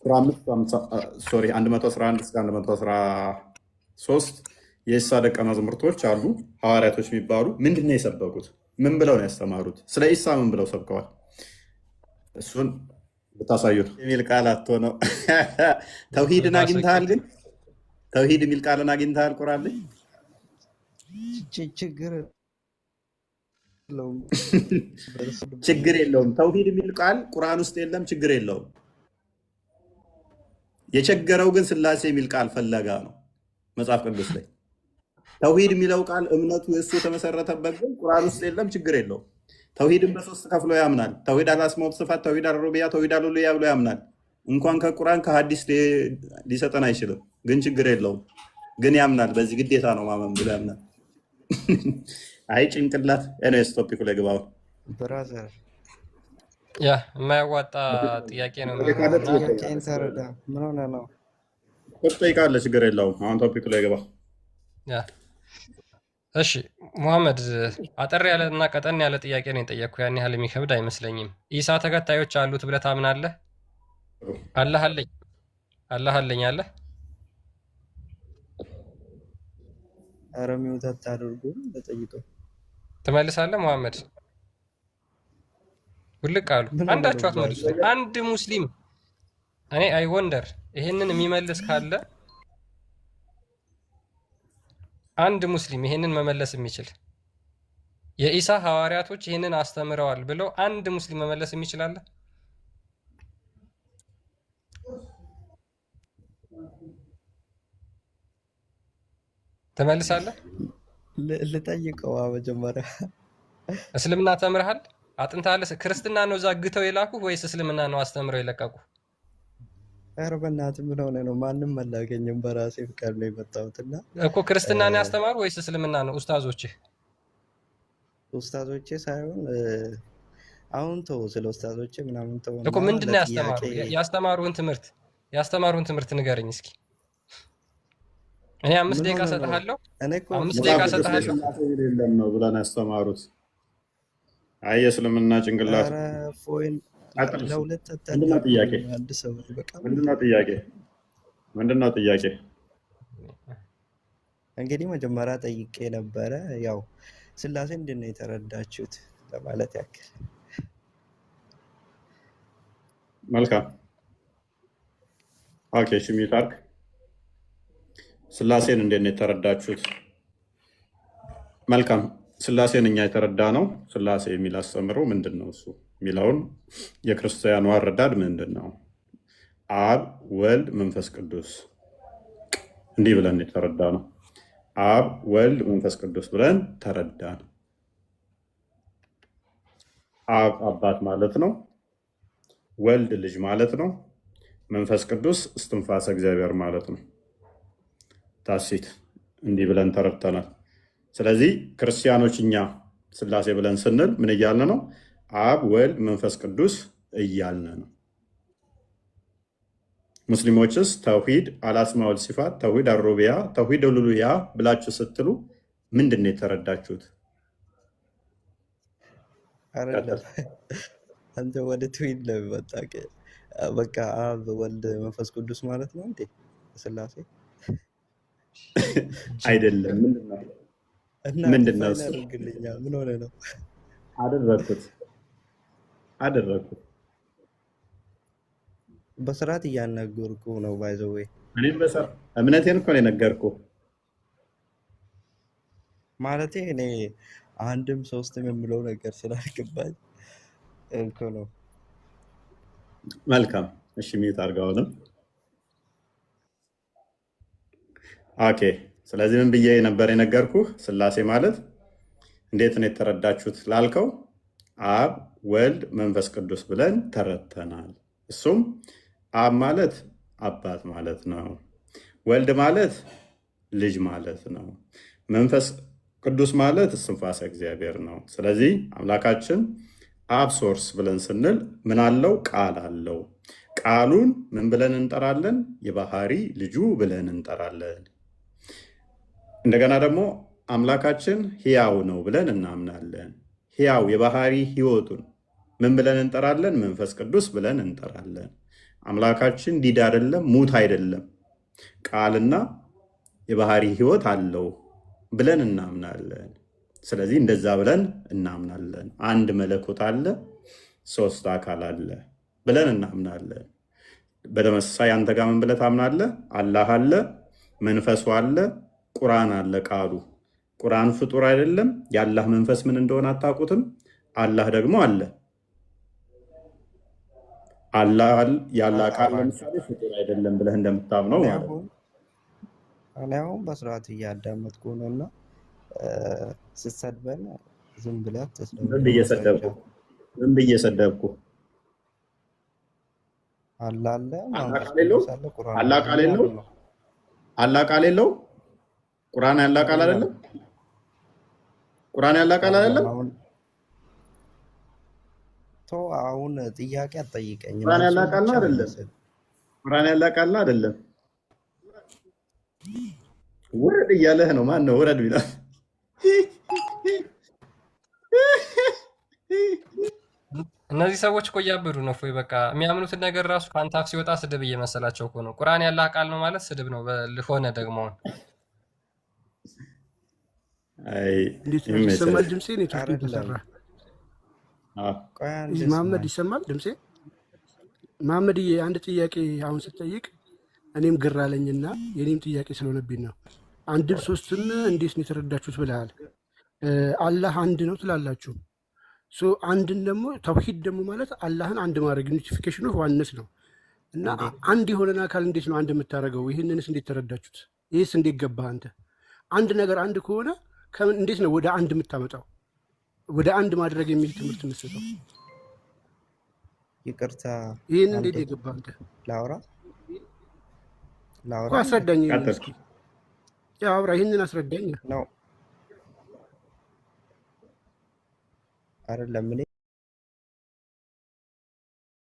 ሱራ 111 እስከ 113 የኢሳ ደቀ መዛሙርቶች አሉ ሐዋርያቶች የሚባሉ። ምንድን ነው የሰበኩት? ምን ብለው ነው ያስተማሩት? ስለ ኢሳ ምን ብለው ሰብከዋል? እሱን ብታሳዩት የሚል ቃል አቶ ነው። ተውሂድን አግኝተሃል? ግን ተውሂድ የሚል ቃልን አግኝተሃል? ቁርአን ላይ ችግር የለውም። ተውሂድ የሚል ቃል ቁርአን ውስጥ የለም፣ ችግር የለውም። የቸገረው ግን ስላሴ የሚል ቃል ፈለጋ ነው መጽሐፍ ቅዱስ ላይ። ተውሂድ የሚለው ቃል እምነቱ የእሱ የተመሰረተበት ግን ቁርአን ውስጥ የለም፣ ችግር የለውም። ተውሂድን በሶስት ከፍሎ ያምናል። ተውሂድ አልአስማኡ ወሲፋት፣ ተውሂድ አልሩቡቢያ፣ ተውሂድ አልኡሉሂያ ብሎ ያምናል። እንኳን ከቁርአን ከሐዲስ ሊሰጠን አይችልም፣ ግን ችግር የለውም። ግን ያምናል። በዚህ ግዴታ ነው ማመን ብሎ ያምናል። አይ ጭንቅላት ኤንኤስ ቶፒኩ ላይ ግባው ብራዘር። ያ የማያዋጣ ጥያቄ ነው። ምን ሆነ ነው ጠይቃለህ? ችግር የለውም። አሁን ቶፒኩ ላይ ግባ። እሺ ሙሐመድ፣ አጠር ያለ እና ቀጠን ያለ ጥያቄ ነው የጠየቅኩ። ያን ያህል የሚከብድ አይመስለኝም። ኢሳ ተከታዮች አሉት ብለህ ታምናለህ? አላህ አለኝ አለ። ኧረ ሚውት አታድርጉ። ለጠይቀው ትመልሳለህ ሙሐመድ? ውልቅ አሉ። አንዳችሁ አትመልሱ። አንድ ሙስሊም እኔ አይ ወንደር ይሄንን የሚመልስ ካለ አንድ ሙስሊም ይሄንን መመለስ የሚችል የኢሳ ሐዋርያቶች ይሄንን አስተምረዋል ብለው አንድ ሙስሊም መመለስ የሚችል አለ? ትመልሳለህ? ልጠይቀው መጀመሪያ። እስልምና ተምረሃል? አጥንተሃል? ክርስትና ነው ዛግተው የላኩ ወይስ እስልምና ነው አስተምረው የለቀቁ? ኧረ በእናትህ ምን ሆነ ነው? ማንም አላገኘም። በራሴ ፍቃድ ነው የመጣሁትና እኮ ክርስትና ነው ያስተማሩ ወይስ እስልምና ነው? ኡስታዞቼ ሳይሆን አሁን ተው፣ ስለ ኡስታዞቼ ምናምን ተው እኮ። ምንድን ነው ያስተማሩ? ያስተማሩን ትምህርት ንገረኝ እስኪ። እኔ 5 ምን ደቂቃ ሆነ ነው? ሰጥሃለሁ። እኔ እኮ 5 ደቂቃ መጽሐፍ ቅዱስ ላይ ሰጥሃለሁ። ሥላሴ የሌለም ነው ብለን ያስተማሩት። አይ የእስልምና ጭንቅላት ኧረ ፎይን አጥርስ። ለሁለት ምንድነው ጥያቄ? አታካፍሉኝ። አንድ ሰው በቃ ምንድነው ጥያቄ? ምንድነው ጥያቄ? እንግዲህ መጀመሪያ ጠይቄ ነበረ። ያው ሥላሴ እንዴት ነው የተረዳችሁት ለማለት ያክል። መልካም ኦኬ። እሺ ሚውት አድርግ። ሥላሴን እንዴት ነው የተረዳችሁት? መልካም ሥላሴን እኛ የተረዳ ነው። ሥላሴ የሚል አስተምሮ ምንድን ነው እሱ የሚለውን የክርስቲያኑ አረዳድ ምንድን ነው? አብ ወልድ መንፈስ ቅዱስ እንዲህ ብለን የተረዳ ነው። አብ ወልድ መንፈስ ቅዱስ ብለን ተረዳን። አብ አባት ማለት ነው። ወልድ ልጅ ማለት ነው። መንፈስ ቅዱስ እስትንፋሰ እግዚአብሔር ማለት ነው። ታሲት እንዲህ ብለን ተረድተናል። ስለዚህ ክርስቲያኖች እኛ ሥላሴ ብለን ስንል ምን እያልን ነው? አብ ወልድ መንፈስ ቅዱስ እያልን ነው። ሙስሊሞችስ ተውሂድ አልአስማኡል ሲፋት፣ ተውሂድ አሩቢያ፣ ተውሂድ ኡሉሂያ ብላችሁ ስትሉ ምንድን ነው የተረዳችሁት? አይደለም አንተ ወደ ትዊል ለመጣ በቃ አብ ወልድ መንፈስ ቅዱስ ማለት ነው እንዴ ሥላሴ? አይደለም። ምንድን ነው እሱ? ያደርግልኛ ምን ሆነ ነው? አደረግኩት። በስርዓት እያናገርኩ ነው። ባይዘዌ እኔም እምነቴን እኮ ነው የነገርኩህ። ማለቴ እኔ አንድም ሶስትም የምለው ነገር ስላልገባኝ እኮ ነው። መልካም እሺ፣ ሚዩት አድርገውንም። ኦኬ። ስለዚህ ምን ብዬ ነበር የነገርኩህ? ሥላሴ ማለት እንዴት ነው የተረዳችሁት ላልከው፣ አብ ወልድ መንፈስ ቅዱስ ብለን ተረድተናል። እሱም አብ ማለት አባት ማለት ነው። ወልድ ማለት ልጅ ማለት ነው። መንፈስ ቅዱስ ማለት እስትንፋሰ እግዚአብሔር ነው። ስለዚህ አምላካችን አብ ሶርስ ብለን ስንል ምን አለው? ቃል አለው። ቃሉን ምን ብለን እንጠራለን? የባህሪ ልጁ ብለን እንጠራለን። እንደገና ደግሞ አምላካችን ሕያው ነው ብለን እናምናለን። ሕያው የባህሪ ሕይወቱን ምን ብለን እንጠራለን? መንፈስ ቅዱስ ብለን እንጠራለን። አምላካችን ዲድ አይደለም፣ ሙት አይደለም፣ ቃልና የባህሪ ሕይወት አለው ብለን እናምናለን። ስለዚህ እንደዛ ብለን እናምናለን። አንድ መለኮት አለ፣ ሶስት አካል አለ ብለን እናምናለን። በተመሳሳይ አንተ ጋር ምን ብለህ ታምናለህ? አላህ አለ፣ መንፈሱ አለ፣ ቁርአን አለ። ቃሉ ቁርአን ፍጡር አይደለም። የአላህ መንፈስ ምን እንደሆነ አታውቁትም። አላህ ደግሞ አለ። አላህ ያለ ቃል ለምሳሌ ፍጡር አይደለም ብለህ እንደምታምነው ማለት ነው። እኔ አሁን በስርዓት እያዳመጥኩ ነው እና ስትሰድበን ዝም ብለህ ምን ብዬ ሰደብኩ? አላህ አለ አላህ ቃል የለው? አላህ ቃል የለው? ቁርአን ያለ ቃል አይደለም? ቁርአን ያለ ቃል አይደለም? አሁን ጥያቄ አትጠይቀኝ። ቁርአን ያለ ቃል ነው አይደለም? ቁርአን ያለ ቃል ነው አይደለም? ውረድ እያለህ ነው። ማን ነው ውረድ ቢላል? እነዚህ ሰዎች እኮ እያበዱ ነው። እፎይ በቃ የሚያምኑትን ነገር ራሱ ከአንተ አፍ ሲወጣ ስድብ እየመሰላቸው እኮ ነው። ቁርአን ያለ ቃል ነው ማለት ስድብ ነው ሆነ ደግሞ። ይሰማል ድምፄ? ኔትወርክ ተሰራ። መሐመድ ይሰማል ድምፄ? መሐመድዬ አንድ ጥያቄ አሁን ስጠይቅ እኔም ግራ አለኝና የኔም ጥያቄ ስለሆነብኝ ነው። አንድም ሶስትም እንዴት ነው የተረዳችሁት ብለሃል። አላህ አንድ ነው ትላላችሁ። አንድን ደግሞ ተውሂድ ደግሞ ማለት አላህን አንድ ማድረግ ዩኒፊኬሽን ኦፍ ዋንነስ ነው እና አንድ የሆነን አካል እንዴት ነው አንድ የምታደርገው? ይህንንስ እንዴት ተረዳችሁት? ይህስ እንዴት ገባህ አንተ? አንድ ነገር አንድ ከሆነ እንዴት ነው ወደ አንድ የምታመጣው? ወደ አንድ ማድረግ የሚል ትምህርት የምትሰጠው? ይቅርታ፣ ይህን እንዴት የገባህ አንተ? ላውራ አስረዳኝ። አውራ፣ ይህንን አስረዳኝ ነው አይደለም እኔ